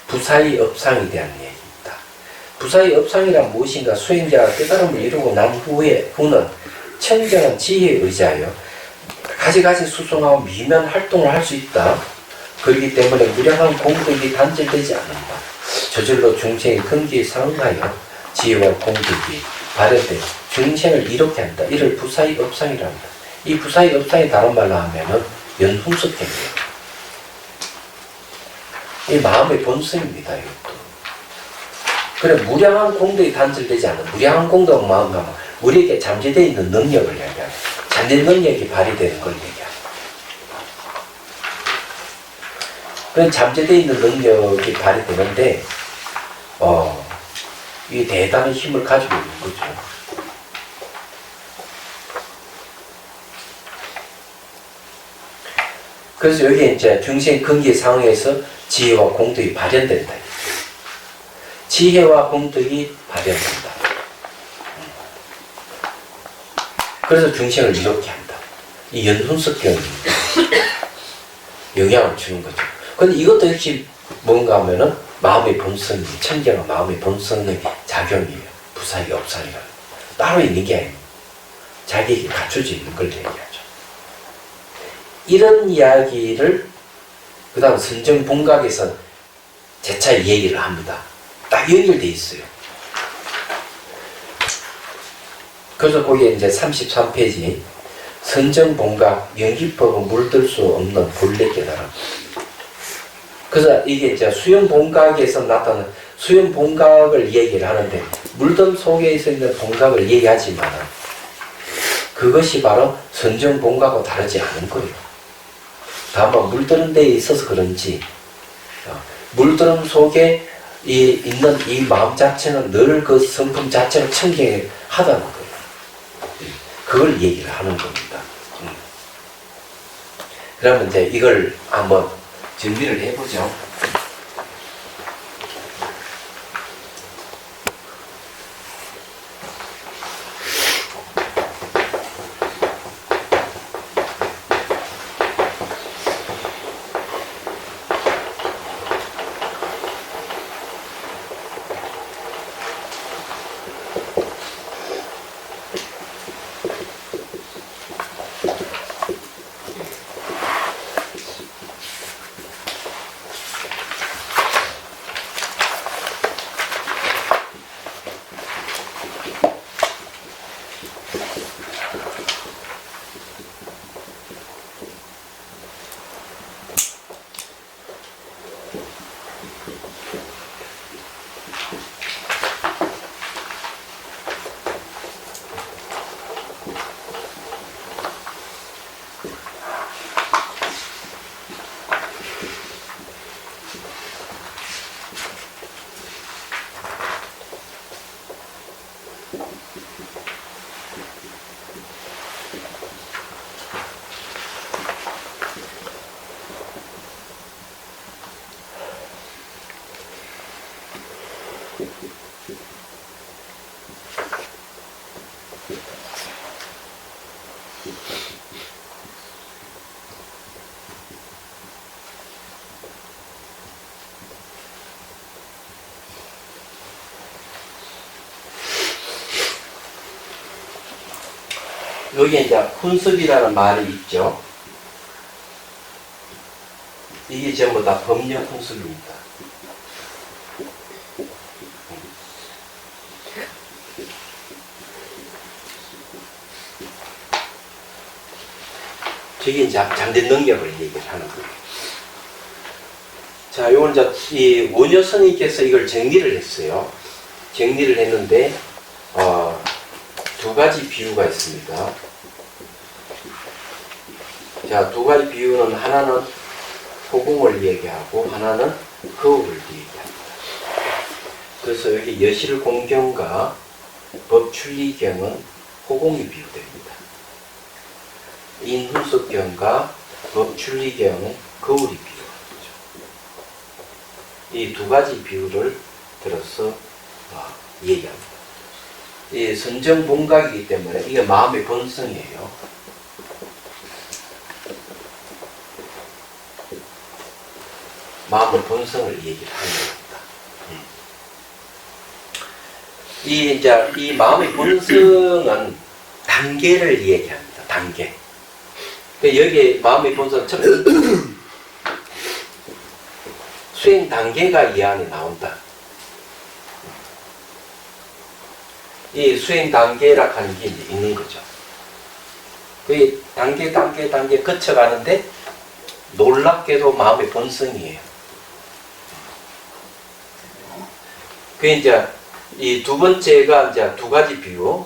부사의 업상에 대한 얘기입니다. 부사의 업상이란 무엇인가? 수행자가 깨달음을 이루고 난 후는 청정한 지혜에 의지하여 가지가지 수송하고 미묘한 활동을 할 수 있다. 그렇기 때문에 무량한 공덕이 단절되지 않는다. 저절로 중생의 근기에 상응하여 지혜와 공덕이 발현돼 중생을 이롭게 한다. 이를 부사의 업상이라 합니다. 이 부사의 업상이 다른 말로 하면은 연훈석행이에요. 이 마음의 본성입니다. 이것도. 그래 무량한 공덕이 단절되지 않는 무량한 공덕 마음과 우리에게 잠재되어 있는 능력을 얘기하는 잠재 능력이 발휘되는 걸 얘기합니다. 그런 잠재되어 있는 능력이 발휘되는데 이 대단한 힘을 가지고 있는 거죠. 그래서 여기 이제 중생 근기의 상황에서 지혜와 공덕이 발현된다. 지혜와 공덕이 발현된다. 그래서 중생을 이롭게 한다. 이 연훈석경이 영향을 주는 거죠. 근데 이것도 역시 뭔가 하면은 마음의 본성이, 청정한 마음의 본성의 작용이에요. 부사의 업상이라는. 따로 있는 게 아니에요. 자기에게 갖춰져 있는 걸 얘기하죠. 이런 이야기를 그 다음 선정본각에서 재차 얘기를 합니다. 딱 연결되어 있어요. 그래서 거기에 이제 33페이지 선정본각 연기법은 물들 수 없는 본래 깨달음. 그래서 이게 이제 수영본각에서 나타나는 수행 본각을 얘기를 하는데 물덤 속에 있는 본각을 얘기하지만 그것이 바로 선정 본각하고 다르지 않은 거예요. 다만 물드는 데에 있어서 그런지 물드름 속에 있는 이 마음 자체는 늘 그 성품 자체를 청결하다는 거예요. 그걸 얘기를 하는 겁니다. 그러면 이제 이걸 한번 정리를 해보죠. 여기에 이제 훈습이라는 말이 있죠. 이게 전부 다 법령 훈습입니다. 저게 이제 잠든 능력을 얘기를 하는 거예요. 자, 요건 이제 이 원효 스님께서 이걸 정리를 했어요. 정리를 했는데, 두 가지 비유가 있습니다. 자, 두 가지 비유는 하나는 호공을 얘기하고 하나는 거울을 얘기합니다. 그래서 여기 여실공경과 법출리경은 호공이 비유됩니다. 인훈습경과 법출리경은 거울이 비유하죠. 이 두 가지 비유를 들어서 얘기합니다. 이 선정본각이기 때문에 이게 마음의 본성이에요. 마음의 본성을 얘기를 하는 겁니다. 이 마음의 본성은 단계를 얘기합니다. 단계. 여기 마음의 본성은 첫 번째 수행 단계가 이 안에 나온다. 이 수행 단계라 하는 게 이제 있는 거죠. 그 단계 거쳐가는데 놀랍게도 마음의 본성이에요. 그 이제 이 두 번째가 이제 두 가지 비유,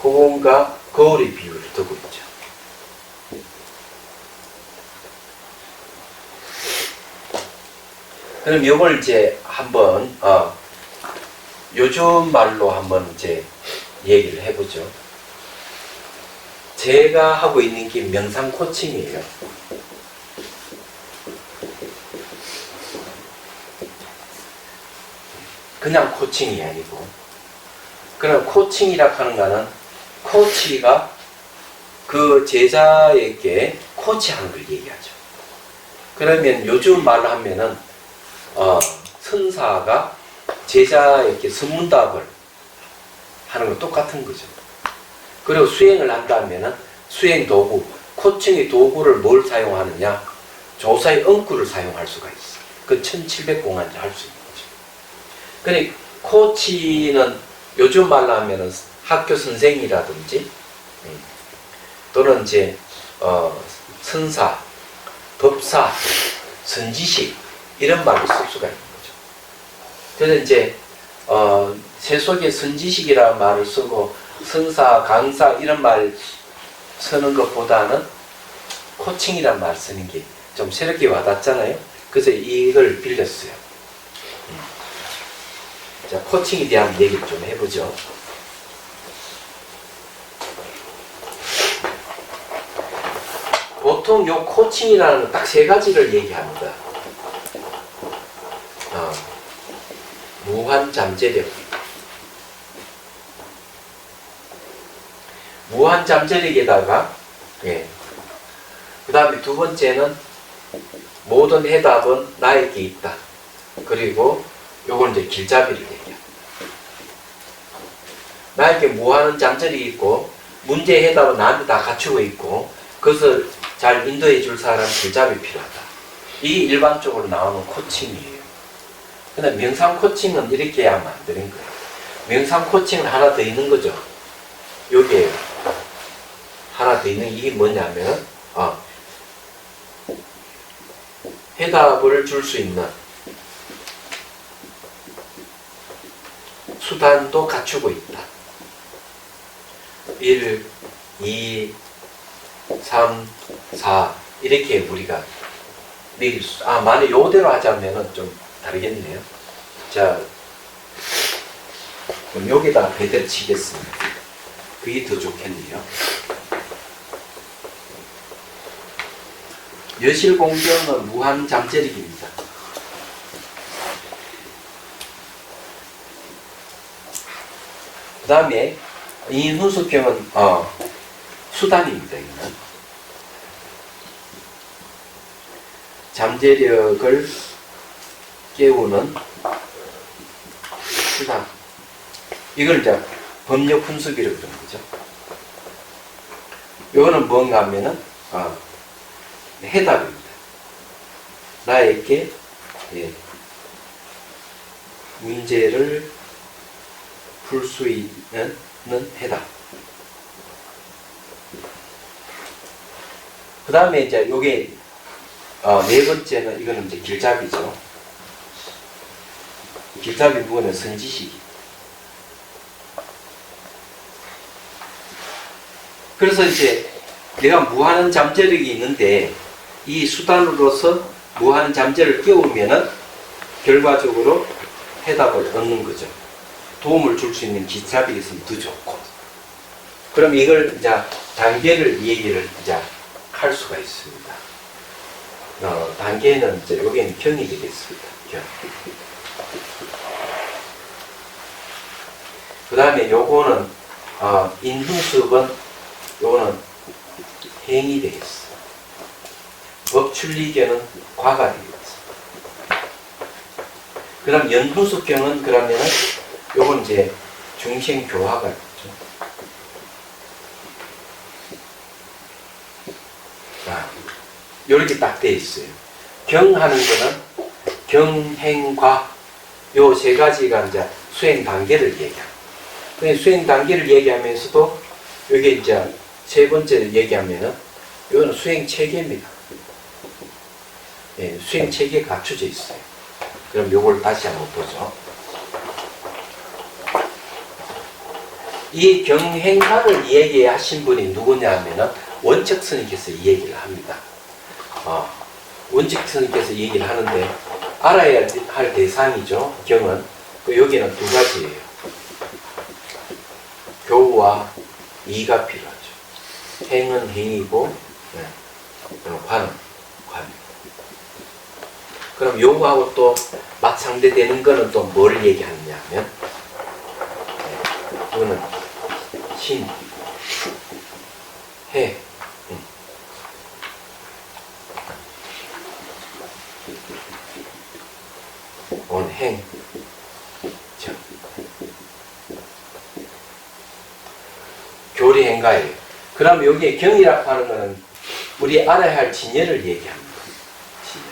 호공과 거울의 비유를 두고 있죠. 그럼 이걸 이제 한번 요즘 말로 한번 이제 얘기를 해보죠. 제가 하고 있는 게 명상 코칭이에요. 그냥 코칭이 아니고, 그럼 코칭이라 하는 거는 코치가 그 제자에게 코치하는 걸 얘기하죠. 그러면 요즘 말로 하면은 선사가 제자에게 선문답을 하는 건 똑같은 거죠. 그리고 수행을 한다면은 수행 도구, 코칭의 도구를 뭘 사용하느냐? 조사의 엉구를 사용할 수가 있어. 그 1700공안을 할 수 있는 거죠. 그러니까 코치는 요즘 말로 하면은 학교 선생이라든지 또는 이제 선사, 법사, 선지식 이런 말을 쓸 수가 있는 거죠. 그래서 이제 세속의 선지식이라는 말을 쓰고 선사, 강사 이런 말 쓰는 것보다는 코칭이란 말 쓰는 게 좀 새롭게 와닿잖아요. 그래서 이걸 빌렸어요. 자, 코칭에 대한 얘기를 좀 해보죠. 보통 요 코칭이라는 건 딱 세 가지를 얘기합니다. 무한 잠재력. 무한 잠재력에다가, 그 다음에 두 번째는 모든 해답은 나에게 있다. 그리고 요건 이제 길잡이를 얘기합니다. 나에게 무한 잠재력이 있고, 문제 해답은 나한테 다 갖추고 있고, 그것을 잘 인도해 줄 사람 길잡이 필요하다. 이게 일반적으로 나오는 코칭이에요. 근데 명상 코칭은 이렇게 하면 안 되는 거예요. 명상 코칭은 하나 더 있는 거죠. 여기에 하나 더 있는 이게 뭐냐면, 해답을 줄 수 있는 수단도 갖추고 있다. 1, 2, 3, 4 이렇게 우리가 만약 요대로 하자면은 좀 다르겠네요. 자, 그럼 여기다 배대를 치겠습니다. 그게 더 좋겠네요. 여실공경은 무한 잠재력입니다. 그 다음에 인훈수경은 수단입니다. 이거는 잠재력을 깨우는 수단. 이걸 이제 법력 분석이라고 그러는 거죠. 이거는 뭔가 하면은 해답입니다. 나에게 문제를 풀 수 있는 해답. 그 다음에 이제 요게 네 번째는 이거는 이제 길잡이죠. 길잡이 부분은 선지식이. 그래서 이제 내가 무한 잠재력이 있는데 이 수단으로서 무한 잠재를 깨우면은 결과적으로 해답을 얻는 거죠. 도움을 줄 수 있는 길잡이가 있으면 더 좋고. 그럼 이걸 이제 단계를 얘기를 이제 할 수가 있습니다. 단계는 이제 여기는 경이 되겠습니다. 경. 그 다음에 요거는 인훈습은 요거는 행이 되겠어. 법출리견은 과가 되겠어. 그 다음 연훈습경은 그러면은 요건 이제 중생교화가 있죠. 요렇게 딱 돼 있어요. 경하는 거는 경행과 요 세 가지가 이제 수행 단계를 얘기합니다. 수행 단계를 얘기하면서도 여기 이제 세 번째 얘기하면은 이거는 수행 체계입니다. 수행 체계가 갖춰져 있어요. 그럼 요걸 다시 한번 보죠. 이 경행가를 얘기하신 분이 누구냐 하면은 원척 스님께서 이 얘기를 합니다. 원척 스님께서 얘기를 하는데 알아야 할 대상이죠. 경은. 여기는 두 가지예요. 교와 이가 필요하죠. 행은 행이고, 관은 관입니다. 그럼 요거하고 또 맞상대되는 거는 또 뭘 얘기하느냐 하면, 이거는 신, 해, 오늘 행, 정. 교리행가예요. 그럼 여기에 경이라고 하는 것은 우리 알아야 할 진열을 얘기합니다. 진열.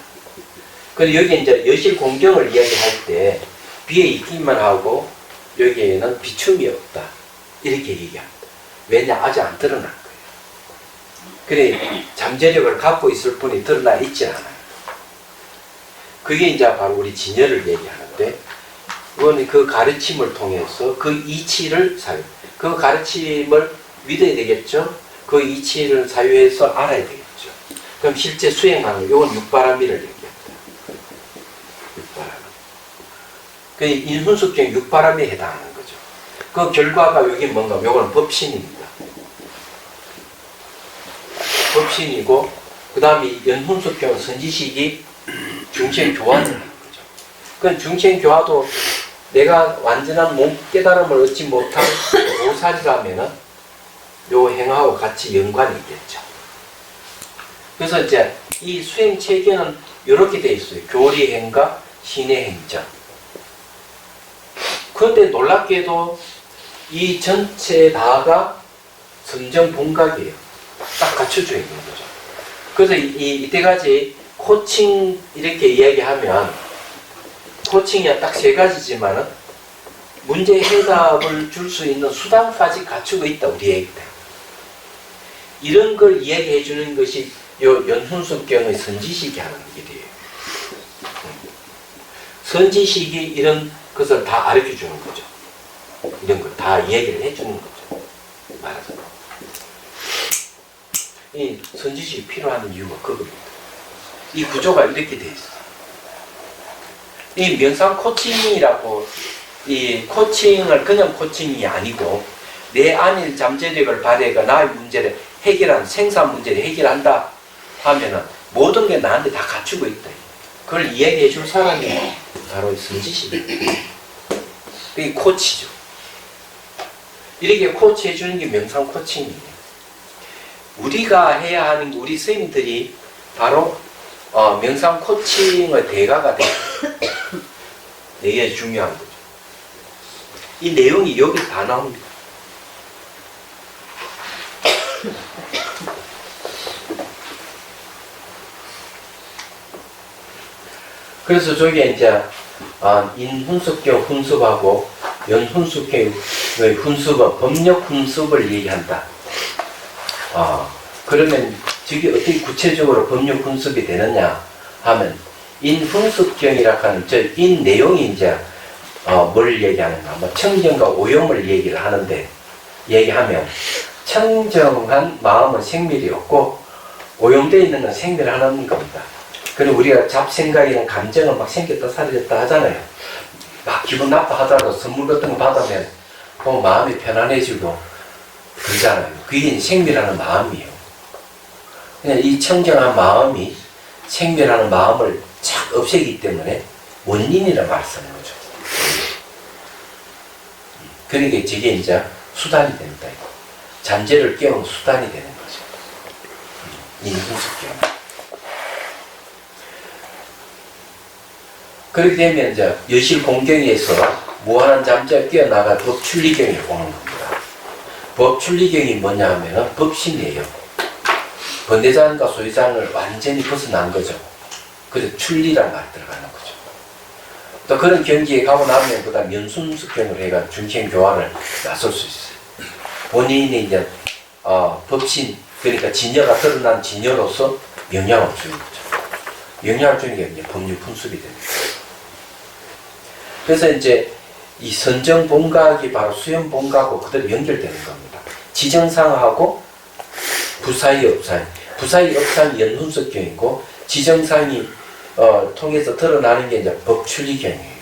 그리고 여기 이제 여실공경을 이야기할 때 비에 있기만 하고 여기에는 비춤이 없다. 이렇게 얘기합니다. 왜냐? 아직 안 드러난 거예요. 그래, 잠재력을 갖고 있을 뿐이 드러나 있지 않아요. 그게 이제 바로 우리 진열을 얘기하는데, 그거는 그 가르침을 통해서 그 이치를 사유. 그 가르침을 믿어야 되겠죠. 그 이치를 사유해서 알아야 되겠죠. 그럼 실제 수행하는 이건 육바람이를 얘기합니다. 육바람. 그 인훈숙경 육바람에 해당하는 거죠. 그 결과가 여기 뭔가? 요거는 법신입니다. 법신이고 그 다음에 연훈숙경 선지식이 중생교화를 하는 거죠. 그건 중생교화도 내가 완전한 깨달음을 얻지 못한 보살이라면은 요 행하고 같이 연관이 있겠죠. 그래서 이제 이 수행 체계는 이렇게 돼 있어요. 교리행과 신의행정. 그런데 놀랍게도 이 전체 다가 선정본각이에요. 딱 갖춰져 있는 거죠. 그래서 이때까지 코칭 이렇게 이야기하면 코칭이 딱 세 가지지만은 문제 해답을 줄 수 있는 수단까지 갖추고 있다 우리 얘기 때문에. 이런 걸 이야기해 주는 것이 요 연훈숙경의 선지식이 하는 일이에요. 선지식이 이런 것을 다 가르쳐 주는 거죠. 이런 걸 다 이야기를 해 주는 거죠. 말해서. 이 선지식이 필요한 이유가 그겁니다. 이 구조가 이렇게 돼 있어요. 이 명상 코칭이라고, 이 코칭을 그냥 코칭이 아니고 내 안일 잠재력을 발휘해가 나의 문제를 해결한, 생산 문제를 해결한다 하면은 모든 게 나한테 다 갖추고 있다. 그걸 이야기해 줄 사람이 바로 선지식이에요. 그게 코치죠. 이렇게 코치해 주는 게 명상 코칭이에요. 우리가 해야 하는 게, 우리 스님들이 바로 명상 코칭의 대가가 돼요. 이게 중요한 거죠. 이 내용이 여기 다 나옵니다. 그래서 저게 이제 인훈숙경 훈습하고 연훈숙경의 훈습은 법력 훈습을 얘기한다. 그러면 저게 어떻게 구체적으로 법력 훈습이 되느냐 하면 인훈습경이라 하는 인 내용이 이제 뭘 얘기하는가? 뭐 청정과 오염을 얘기를 하는데, 얘기하면 청정한 마음은 생멸이 없고 오염되어 있는 건 생멸하는 겁니다. 그리고 우리가 잡생각이나 감정은 막 생겼다 사라졌다 하잖아요. 막 기분 나빠하다가 선물 같은 거 받으면 마음이 편안해지고 그러잖아요. 그게 생멸하는 마음이에요. 그냥 이 청정한 마음이 생멸하는 마음을 착 없애기 때문에 원인이라 말씀하는 거죠. 그러니까 저게 이제 수단이 됩니다. 잠재를 깨우는 수단이 되는 거죠. 인훈숙경. 그렇게 되면 이제 여실공경에서 무한한 잠재가 깨어나가 법출리경이 오는 겁니다. 법출리경이 뭐냐 하면은 법신이에요. 번뇌장과 소유장을 완전히 벗어난 거죠. 그래서 출리란 말이 들어가는 거죠. 또 그런 경지에 가고 나면 그 다음 연순숙경을 해가 중생교화를 나설 수 있어요. 본인이 이제 법신, 그러니까 진여가 드러난 진여로서 영향을 주는 거죠. 영향을 주는 게 이제 법률 분습이 됩니다. 그래서 이제 이 선정본각이 바로 수연본각하고 그대로 연결되는 겁니다. 지정상하고 부사의 업상, 부사의 업상이 연훈석경이고 지정상이 통해서 드러나는 게 이제 법출리경이에요.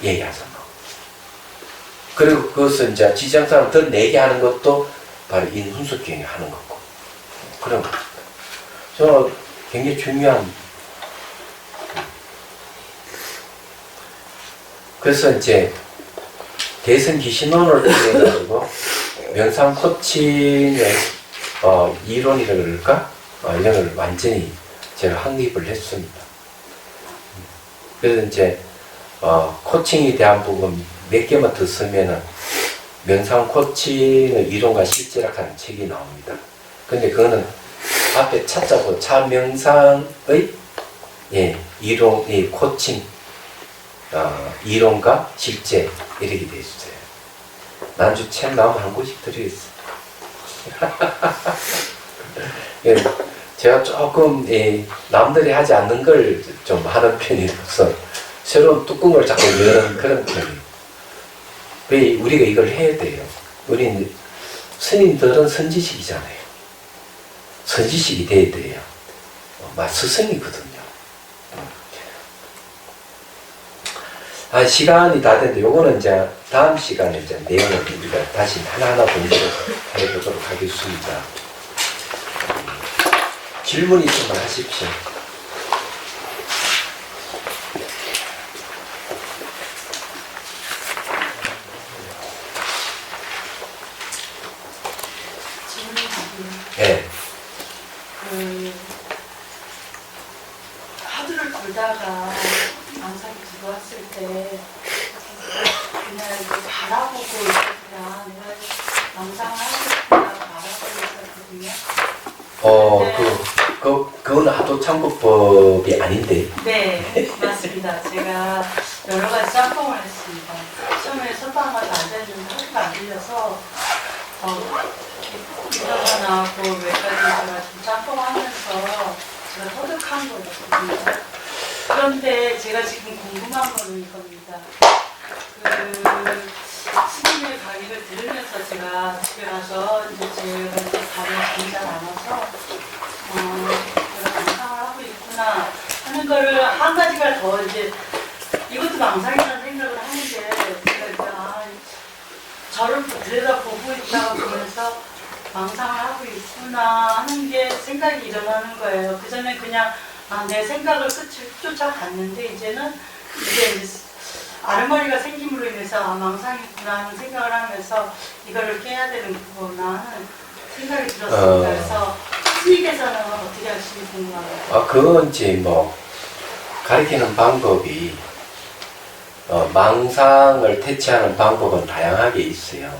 얘기하자면. 그리고 그것은 이제 지정상을 드러내게 하는 것도 바로 인훈석경이 하는 거고. 그런 겁니다. 저는 굉장히 중요한. 그래서 이제 대승기신론을 통해가지고 명상 코칭의 이론이라 그럴까? 이런 걸 완전히 제가 확립을 했습니다. 그래서 이제 코칭에 대한 부분 몇 개만 더 쓰면은 명상 코칭의 이론과 실제라 하는 책이 나옵니다. 근데 그거는 앞에 찾자고 차명상의 이론, 코칭 이론과 실제 이렇게 돼 있어요. 난주 책 나오면 한 권씩 드리겠습니다. 제가 조금 남들이 하지 않는 걸 좀 하는 편이라서 새로운 뚜껑을 자꾸 여는 그런 편이에요. 왜 우리가 이걸 해야 돼요? 우리 스님들은 선지식이잖아요. 선지식이 돼야 돼요. 스승이거든요. 시간이 다 됐는데 요거는 이제 다음 시간에 이제 내용을 우리가 다시 하나하나 공부해 보도록 하겠습니다. 질문 있으면 하십시오. 네.
화두를 돌다가 망상이 들어왔을 때 그냥 이렇게 바라보고 있으면 내가 망상을 하겠구나 바라보고 있었거든요.
그건 하도 참고법이 아닌데.
네, 맞습니다. 제가 여러 가지 짬뽕을 했습니다. 처음에 설방마다 앉아있는데 하루가 안 들려서 일어나 그 외까지 제가 좀 짬뽕하면서 제가 터득한 거였거든요. 그런데 제가 지금 궁금한 거는 이겁니다. 스님의 강의를 들으면서 제가 집에 가서 이제 제가 밤에 잠이 잘 안 와서 내가 망상을 하고 있구나 하는 거를 한 가지가 더 이제 이것도 망상이라는 생각을 하는데 제가 저를 들여다보고 있다가 보면서 망상을 하고 있구나 하는 게 생각이 일어나는 거예요. 그전에 그냥 내 생각을 끝을 쫓아갔는데 이제는 이제 아르머리가 생김으로 인해서 망상이구나 하는 생각을 하면서 이거를 깨야 되는 거구나 하는 생각이 들었습니다. 그래서 스님께서는 어떻게 하시는지 궁금합니다.
그건 이제 가르치는 방법이 망상을 퇴치하는 방법은 다양하게 있어요.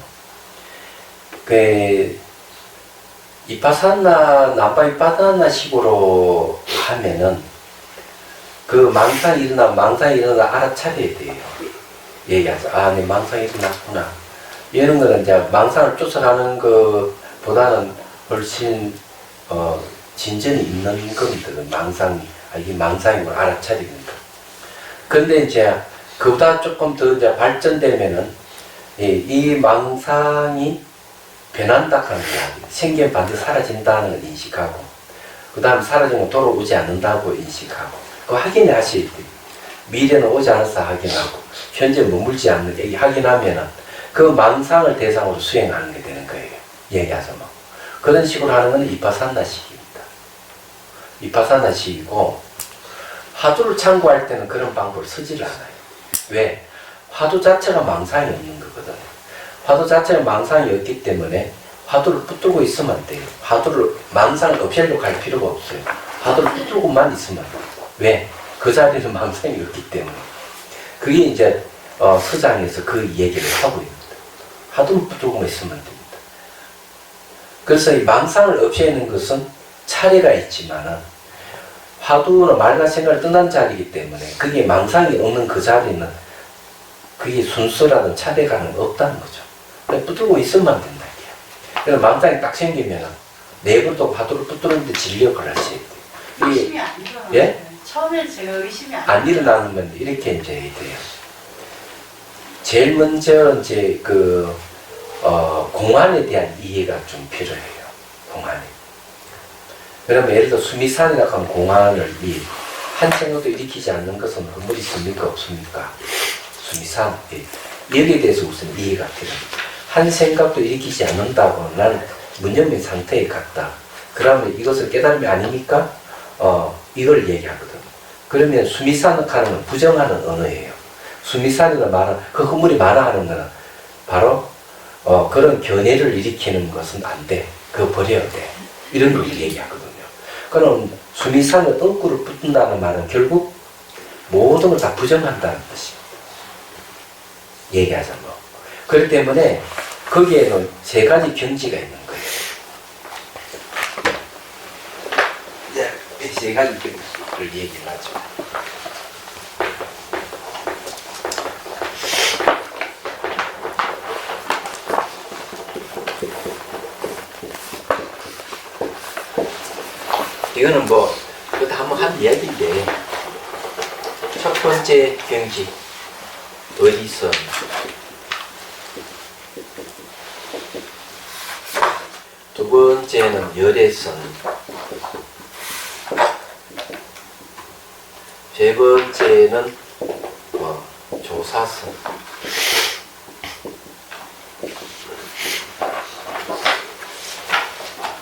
이파사나 남바이파사나 식으로 하면은 그 망상이 일어나 알아차려야 돼요. 얘기하죠. 내 망상이 일어났구나. 이런 거는 이제 망상을 쫓아가는 것보다는 훨씬 진전이 있는 겁니다. 이게 망상인 걸 알아차리니까. 근데 이제 그보다 조금 더 이제 발전되면은 이 망상이 변한다 하는 이야기. 생기면 반드시 사라진다는 걸 인식하고, 그 다음 사라지면 돌아오지 않는다고 인식하고, 그거 확인을 하셔야 돼요. 미래는 오지 않아서 확인하고, 현재 머물지 않는 게 확인하면은 그 망상을 대상으로 수행하는 게 되는 거예요. 얘기하자면. 그런 식으로 하는 건 이파사나식입니다. 이파사나식이고, 화두를 참고할 때는 그런 방법을 쓰지를 않아요. 왜? 화두 자체가 망상이 없는 거거든요. 화두 자체가 망상이 없기 때문에 화두를 붙들고 있으면 안 돼요. 망상을 없애려고 갈 필요가 없어요. 화두를 붙들고만 있으면 돼요. 왜? 그 자리는 망상이 없기 때문에. 그게 이제 서장에서 그 얘기를 하고 있습니다. 화두를 붙들고만 있으면 됩니다. 그래서 이 망상을 없애는 것은 차례가 있지만은 화두는 말과 생각을 떠난 자리이기 때문에 그게 망상이 없는 그 자리는 그게 순서라든 차례가는 없다는 거죠. 붙들고 있으면 안 된다. 그래서 망상이 딱 생기면 내부도 화두를 붙드는데 진력을 하셔야 돼요.
의심이 안 일어나요.
예?
처음에 제가 의심이
안 일어나면 이렇게 이제 돼요. 제일 먼저 이제 공안에 대한 이해가 좀 필요해요. 공안에. 그러면 예를 들어 수미산이라고 하는 공안을 한 생각도 일으키지 않는 것은 허물이 있습니까? 없습니까? 수미산. 여기에 대해서 우선 이해가 필요합니다. 한 생각도 일으키지 않는다고 나는 문념의 상태에 갔다. 그러면 이것을 깨달음이 아닙니까? 이걸 얘기하거든. 그러면 수미산을 하는 건 부정하는 언어예요. 수미산이라 말은 그 허물이 많아 하는 거는 바로 그런 견해를 일으키는 것은 안 돼. 그거 버려야 돼. 이런 걸 얘기하거든요. 그럼 수미산을 엉꾸를 붙는다는 말은 결국 모든 걸 다 부정한다는 뜻입니다. 얘기하자면. 그렇기 때문에 거기에는 세 가지 경지가 있는 거예요. 세 가지 경지를 얘기를 하죠. 이거는 그것도 한번 한 이야기인데, 첫 첫 번째 경지 어디선, 두 번째는 열애선, 세 번째는 조사선,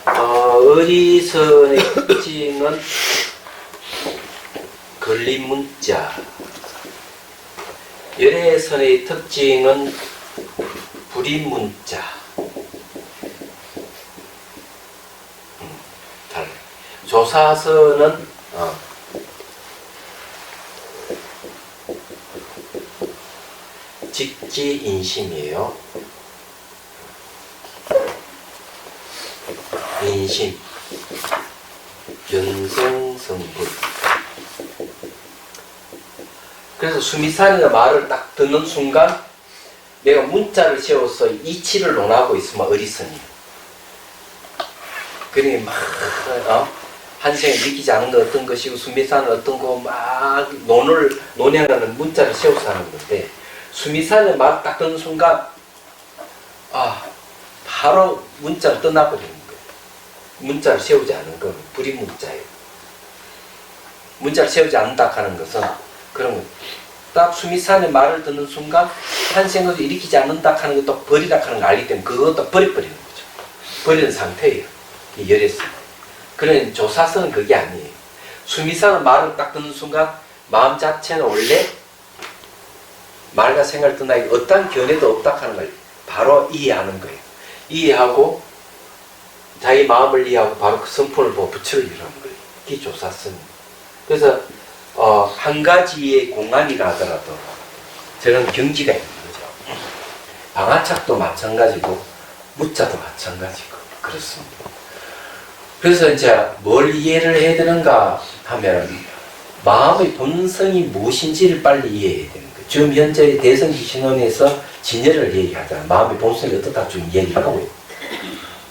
어리선의 특징은 걸린 문자, 열애선의 특징은 불인 문자. 조사선은 직지인심이에요. 인심, 연성성분. 그래서 수미산이나 말을 딱 듣는 순간 내가 문자를 세워서 이치를 논하고 있으면 어리선이에요. 그러니 막 한생에 느끼지 않는 어떤 것이고 수미산은 어떤 거 막 논행하는 문자를 세워서 하는 건데, 수미산의 말 딱 듣는 순간 바로 문자를 떠나버리는 거예요. 문자를 세우지 않은 건 불인 문자예요. 문자를 세우지 않는다 하는 것은 그런 거예요. 딱 수미산의 말을 듣는 순간 한생을 일으키지 않는다 하는 것도 버리다 하는 걸 알기 때문에 그것도 버려버리는 거죠. 버리는 상태예요. 이 열애선. 그러니 조사선은 그게 아니에요. 수미산의 말을 딱 듣는 순간 마음 자체는 원래 말과 생각을 떠나기 어떠한 견해도 없다 하는 걸 바로 이해하는 거예요. 이해하고 자기 마음을 이해하고 바로 그 선포를 보고 부처를 이루는 거예요. 이게 조사선입니다. 그래서 한 가지의 공안이라 하더라도 저런 경지가 있는 거죠. 방아착도 마찬가지고 무자도 마찬가지고 그렇습니다. 그래서 이제 뭘 이해를 해야 되는가 하면 마음의 본성이 무엇인지를 빨리 이해해야 되는 거예요. 지금 현재 대성기신론에서 진열을 얘기하잖아요. 마음의 본성이 어떻다 좀 얘기를 하고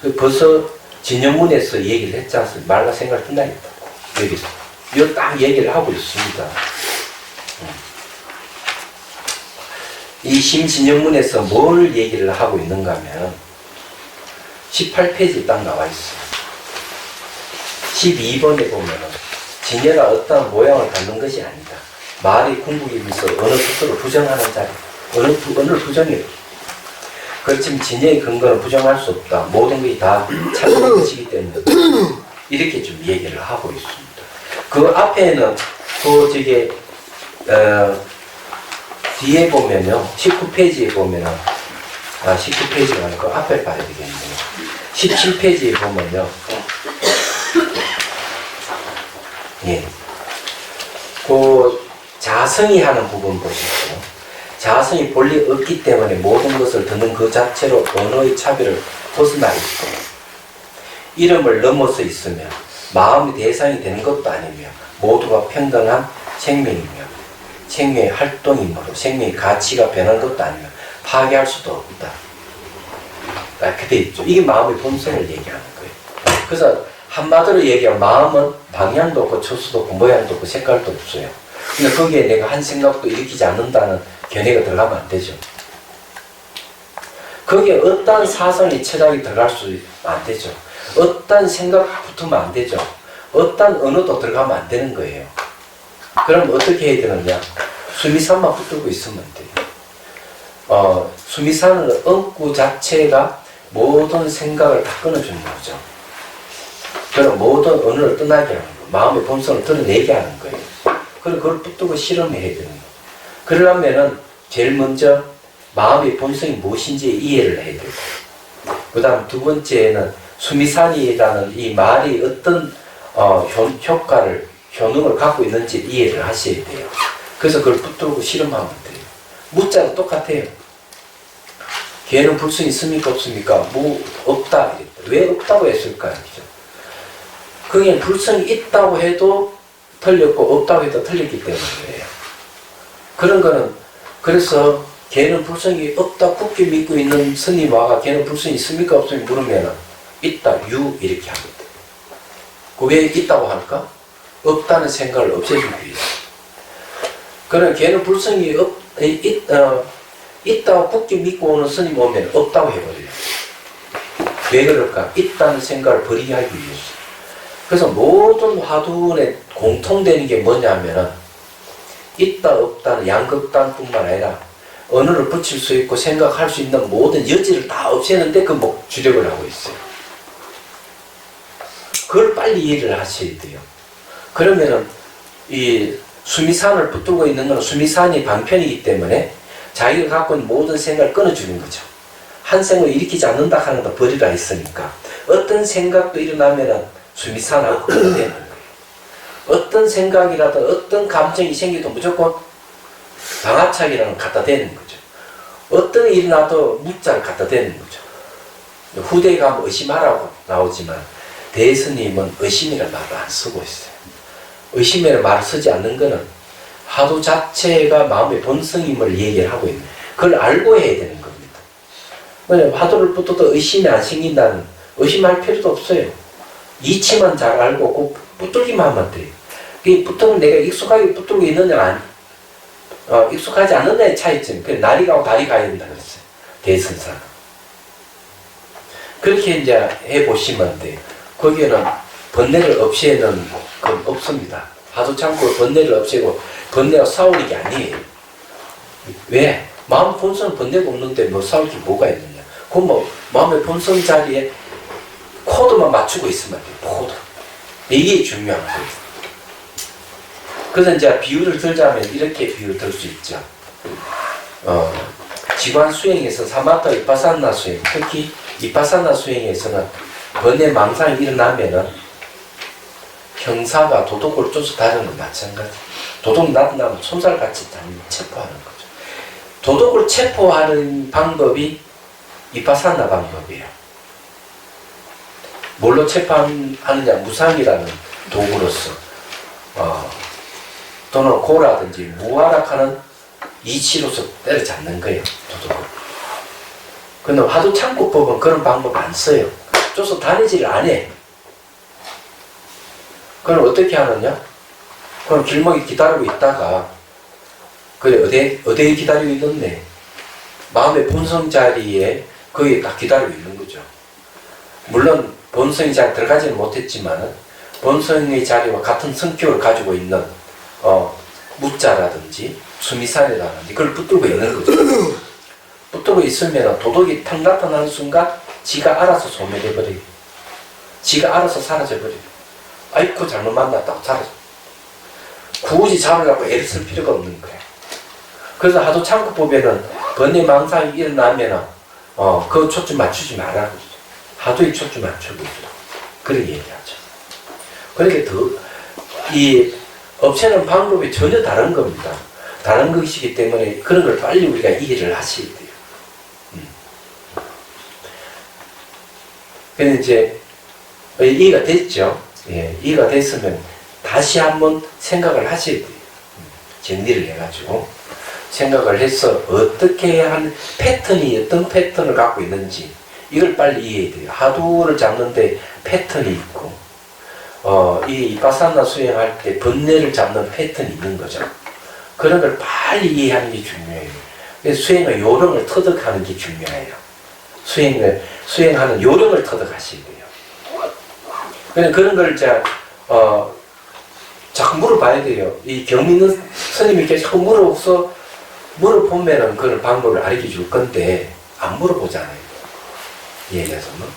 있어요. 벌써 진영문에서 얘기를 했지 않습니까? 말과 생각을 끝나겠다. 여기서. 이거 딱 얘기를 하고 있습니다. 이 심진영문에서 뭘 얘기를 하고 있는가 하면 18페이지에 딱 나와 있어요. 12번에 보면은 진열아 어떠한 모양을 갖는 것이 아니다. 말이 궁극이면서 어느 스스로 부정하는 자리, 어느 부정해요. 그렇지만 진열의 근거는 부정할 수 없다. 모든 것이 다 참는 것이기 때문에 이렇게 좀 얘기를 하고 있습니다. 그 앞에는 뒤에 보면요, 19페이지에 보면은 19페이지가 아니고 앞에 봐야 되겠네요. 17페이지에 보면요, 그 자성이 하는 부분 보십시오. 자성이 본래 없기 때문에 모든 것을 듣는 그 자체로 언어의 차별을 벗어나 있고, 이름을 넘어서 있으며 마음의 대상이 되는 것도 아니며 모두가 평등한 생명이며 생명의 활동이므로 생명의 가치가 변한 것도 아니며 파괴할 수도 없다. 이렇게 돼 있죠. 이게 마음의 본성을 얘기하는 거예요. 그래서 한마디로 얘기하면 마음은 방향도 없고 초수도 없고 모양도 없고 색깔도 없어요. 근데 거기에 내가 한 생각도 일으키지 않는다는 견해가 들어가면 안 되죠. 거기에 어떠한 사상의 철학이 들어갈 수 안 되죠. 어떠한 생각 붙으면 안 되죠. 어떠한 언어도 들어가면 안 되는 거예요. 그럼 어떻게 해야 되느냐? 수미산만 붙들고 있으면 돼요. 수미산은 엉구 자체가 모든 생각을 다 끊어주는 거죠. 그럼 모든 언어를 떠나게 하는 거예요. 마음의 본성을 드러내게 하는 거예요. 그리고 그걸 붙들고 실험해야 되는 거예요. 그러려면은 제일 먼저 마음의 본성이 무엇인지 이해를 해야 되고, 그 다음 두 번째는 수미산이라는 이 말이 어떤 효능을 갖고 있는지 이해를 하셔야 돼요. 그래서 그걸 붙들고 실험하면 돼요. 무자도 똑같아요. 걔는 불성이 있습니까 없습니까? 뭐 없다. 왜 없다고 했을까요? 그죠? 그게 불성이 있다고 해도 틀렸고 없다고 해도 틀렸기 때문이에요. 그런 거는, 그래서 걔는 불성이 없다 굳게 믿고 있는 스님 와가 걔는 불성이 있습니까 없습니까 물으면 있다, 이렇게 합니다. 왜 있다고 할까? 없다는 생각을 없애주기 위해서. 그런 걔는 불성이 있다고 굳게 믿고 오는 스님 오면 없다고 해버려요. 왜 그럴까? 있다는 생각을 버리게 하기 위해서. 그래서 모든 화두에 공통되는 게 뭐냐면은 있다 없다는 양극단뿐만 아니라 언어를 붙일 수 있고 생각할 수 있는 모든 여지를 다 없애는데 그 주력을 하고 있어요. 그걸 빨리 이해를 하셔야 돼요. 그러면은 이 수미산을 붙들고 있는 건 수미산이 방편이기 때문에 자기가 갖고 있는 모든 생각을 끊어주는 거죠. 한 생각을 일으키지 않는다 하는 거 버리라 했으니까 어떤 생각도 일어나면은 수미산하고 끊어내는 거예요. 어떤 생각이라도 어떤 감정이 생겨도 무조건 방아착이라는 걸 갖다 대는 거죠. 어떤 일이 나도 묻자를 갖다 대는 거죠. 후대에 가면 의심하라고 나오지만 대스님은 의심이라는 말을 안 쓰고 있어요. 의심이라는 말을 쓰지 않는 것은 화두 자체가 마음의 본성임을 얘기를 하고 있는, 그걸 알고 해야 되는 겁니다. 왜냐하면 화두를 붙어도 의심이 안 생긴다는, 의심할 필요도 없어요. 이치만 잘 알고 붙들기만 하면 돼요. 이 붙으면 내가 익숙하게 붙들고 있느냐, 익숙하지 않느냐의 차이점. 그 날이 가고 달이 가야 된다 그랬어요. 대선사는. 그렇게 이제 해보시면 돼요. 거기에는 번뇌를 없애는 건 없습니다. 화두 참고 번뇌를 없애고 번뇌와 싸우는 게 아니에요. 왜? 마음 본성 번뇌가 없는데 뭐 싸울 게 뭐가 있느냐. 그건 뭐 마음의 본성 자리에 코드만 맞추고 있으면 돼요. 코드. 이게 중요한 거예요. 그래서 이제 비유를 들자면 이렇게 비유를 들 수 있죠. 지관 수행에서 사마타 이파사나 수행, 특히 이파사나 수행에서는 번뇌 망상이 일어나면은 형사가 도덕을 쫓아다니는 건 마찬가지. 도덕 나타나면 솜살같이 체포하는 거죠. 도덕을 체포하는 방법이 이파사나 방법이에요. 뭘로 체포하느냐? 무상이라는 도구로서 또는 고라든지 무화락하는 이치로서 때려잡는 거예요. 도덕을. 근데 화두 참고법은 그런 방법 안 써요. 쫓아다니지를 안 해. 그럼 어떻게 하느냐? 그럼 길목에 기다리고 있다가 그래 어디에 기다리고 있는데 마음의 본성 자리에 거기에 딱 기다리고 있는 거죠. 물론 본성이 잘 들어가지는 못했지만 본성의 자리와 같은 성격을 가지고 있는 무자라든지 수미산이라든지 그걸 붙들고 있는 거죠. 붙들고 있으면 도덕이 탁 나타나는 순간 지가 알아서 소멸해버려요. 지가 알아서 사라져버려요. 아이고 잘못 만났다고 사라져. 굳이 잡으려고 애를 쓸 필요가 없는 거예요. 그래서 하도 참고법에는 번뇌 망상이 일어나면 그거 초점 맞추지 말라고 하도에 초점 맞추고 있죠. 그렇게 얘기하죠. 그러니까 이 없애는 방법이 전혀 다른 겁니다. 다른 것이기 때문에 그런 걸 빨리 우리가 이해를 하셔야 돼요. 그래서 이제 이해가 됐죠. 예, 이해가 됐으면 다시 한번 생각을 하셔야 돼요. 정리를 해가지고 생각을 해서 어떻게 한 패턴이 어떤 패턴을 갖고 있는지 이걸 빨리 이해해야 돼요. 화두를 잡는데 패턴이 있고 이 이파사나 수행할 때 번뇌를 잡는 패턴이 있는 거죠. 그런 걸 빨리 이해하는 게 중요해요. 그래서 수행의 요령을 터득하는 게 중요해요. 수행하는 요령을 터득하셔야 돼요. 그런 걸 자꾸 물어봐야 돼요. 이 경미는 스님이 계속 물어보면은 그런 방법을 알려 줄 건데, 안 물어보잖아요. 얘기해서 뭐.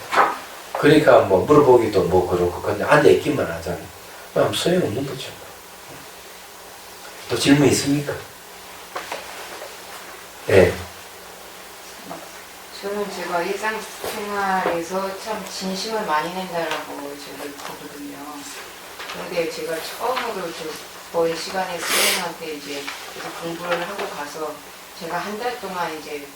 그러니까 뭐 물어보기도 뭐 그렇고, 그냥 앉아있기만 하잖아요. 그럼 소용없는 거죠. 또 질문 있습니까? 네.
저는 제가 일상생활에서 참 진심을 많이 낸다라고 제가 보거든요. 그런데 제가 처음으로 저번 시간에 선생님한테 이제 공부를 하고 가서 제가 한 달 동안 이제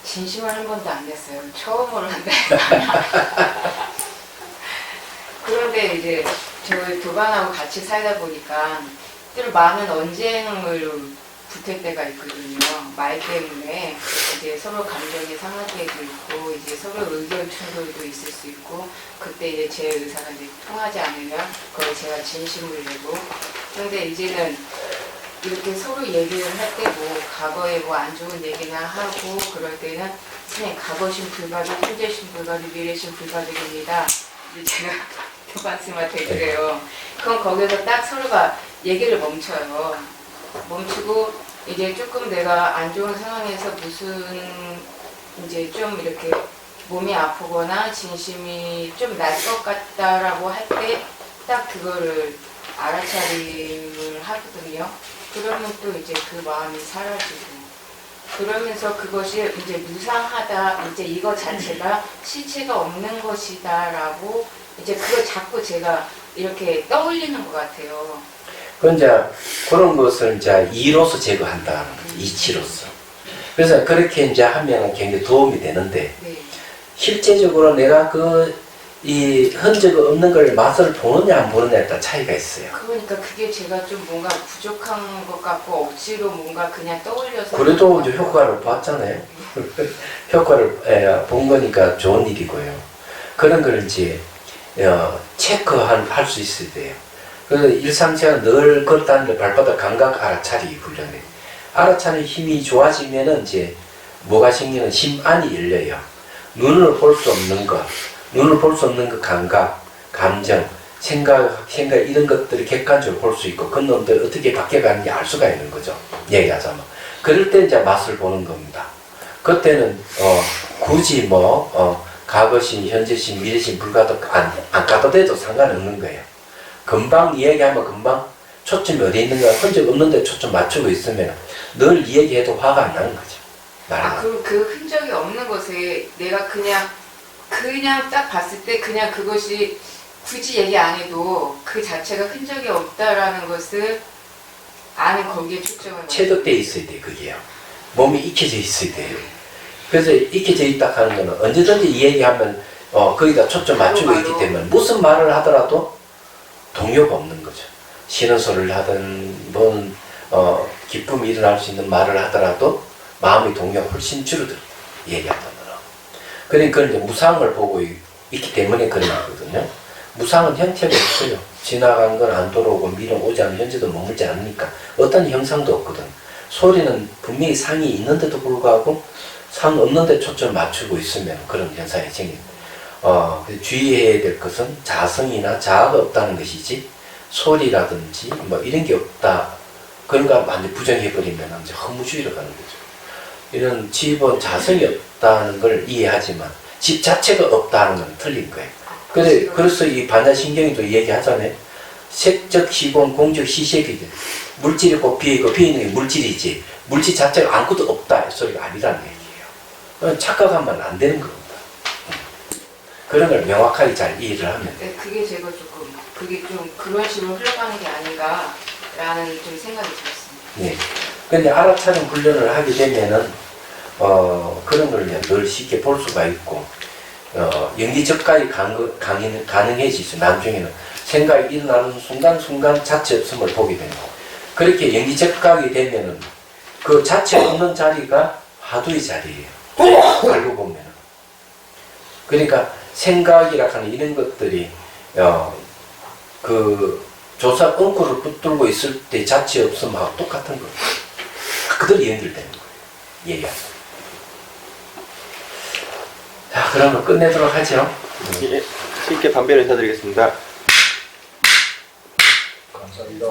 진심을 한 번도 안 냈어요. 처음으로 한 달. 그런데 이제 저희 두 반하고 같이 살다 보니까 늘 많은 언쟁을 붙을 때가 있거든요. 말 때문에 이제 서로 감정이 상할 때도 있고 이제 서로 의견 충돌도 있을 수 있고 그때 이제 제 의사가 이제 통하지 않으면 그걸 제가 진심을 내고 그런데 이제는 이렇게 서로 얘기를 할 때 뭐 과거에 뭐 안 좋은 얘기나 하고 그럴 때는 선생님 과거신 불가득, 현재신 불가득, 미래신 불가득입니다. 이제 제가 그 말씀을 드려요. 그럼 거기서 딱 서로가 얘기를 멈춰요. 멈추고 이제 조금 내가 안 좋은 상황에서 무슨 이제 좀 이렇게 몸이 아프거나 진심이 좀 날 것 같다라고 할 때 딱 그거를 알아차림을 하거든요. 그러면 또 이제 그 마음이 사라지고 그러면서 그것이 이제 무상하다, 이제 이거 자체가 실체가 없는 것이다라고 이제 그걸 자꾸 제가 이렇게 떠올리는 것 같아요.
그 이제 그런 것을 이제 이로서 제거한다는 거죠. 이치로서. 그래서 그렇게 이제 하면 굉장히 도움이 되는데
네.
실제적으로 내가 이 흔적 없는 걸 맛을 보느냐 안 보느냐에 따라 차이가 있어요.
그러니까 그게 제가 좀 뭔가 부족한 것 같고 억지로 뭔가 그냥 떠올려서
그래도 이제 효과를 봤잖아요. 효과를 본 거니까 좋은 일이고요. 그런 걸 이제 체크할 수 있어야 돼요. 그래서 일상생활 늘 걷다는데 발바닥 감각 알아차리기 훈련을. 알아차리는 힘이 좋아지면은 이제 뭐가 생기는 심안이 열려요. 눈을 볼 수 없는 것, 눈을 볼 수 없는 그 감각, 감정, 생각 이런 것들을 객관적으로 볼 수 있고 그 놈들 어떻게 바뀌어가는지 알 수가 있는 거죠. 얘기하자면. 그럴 때 이제 맛을 보는 겁니다. 그때는 굳이 과거신, 현재신, 미래신, 불가도 안 가도 돼도 상관없는 거예요. 금방 이야기하면 금방 초점이 어디 있는가 흔적 없는데 초점 맞추고 있으면 늘 이야기해도 화가 안 나는 거죠.
그 흔적이 없는 것에 내가 그냥 딱 봤을 때 그냥 그것이 굳이 얘기 안 해도 그 자체가 흔적이 없다라는 것을 아는 거기에 초점을
체득돼 있어야 돼, 그게요. 몸이 익혀져 있어야 돼요. 그래서 익혀져 있다 하는 거는 언제든지 이 얘기하면 거기다 초점 맞추고 있기 때문에 무슨 말을 하더라도 동요가 없는 거죠. 싫은 소리를 하든 뭔 기쁨이 일어날 수 있는 말을 하더라도 마음의 동요가 훨씬 줄어들어요. 얘기하다는 그러니까 그건 이제 무상을 보고 있기 때문에 그런 거거든요. 무상은 형태가 없어요. 지나간 건 안 돌아오고 미련 오지 않는 현재도 머물지 않으니까 어떤 형상도 없거든. 소리는 분명히 상이 있는데도 불구하고 상 없는데 초점 맞추고 있으면 그런 현상이 생깁니다. 주의해야 될 것은 자성이나 자아가 없다는 것이지 소리라든지 뭐 이런 게 없다. 그런 거 완전 부정해버리면 이제 허무주의로 가는 거죠. 이런 집은 자성이 없다는 걸 이해하지만 집 자체가 없다는 건 틀린 거예요. 그래서 이 반야신경이도 얘기하잖아요. 색적 시공, 공적 시색이지. 물질이 꼭 비어있고 비어있는 게 물질이지. 물질 자체가 아무것도 없다. 이 소리가 아니라는 얘기예요. 착각하면 안 되는 겁니다. 그런 걸 명확하게 잘 이해를 하면.
네, 그게 제가 조금 그게 좀 그런 식으로 흘러가는 게 아닌가라는 좀 생각이 들었습니다.
네. 근데 알아차림 훈련을 하게 되면은 그런 걸 늘 쉽게 볼 수가 있고 연기적까지 가능해지죠. 나중에는 생각이 일어나는 순간순간 자체 없음을 보게 되는 거고 그렇게 연기적각이 되면은 그 자체 없는 자리가 화두의 자리예요. 알고 보면은. 그러니까 생각이라 하는 이런 것들이 그 조사 엉쿨을 붙들고 있을 때 자체 없음하고 똑같은 거예요. 그대로 연결되는 거예요. 얘기하죠. 자, 그러면 끝내도록 하죠.
예, 신께 반배를 인사드리겠습니다.
감사합니다.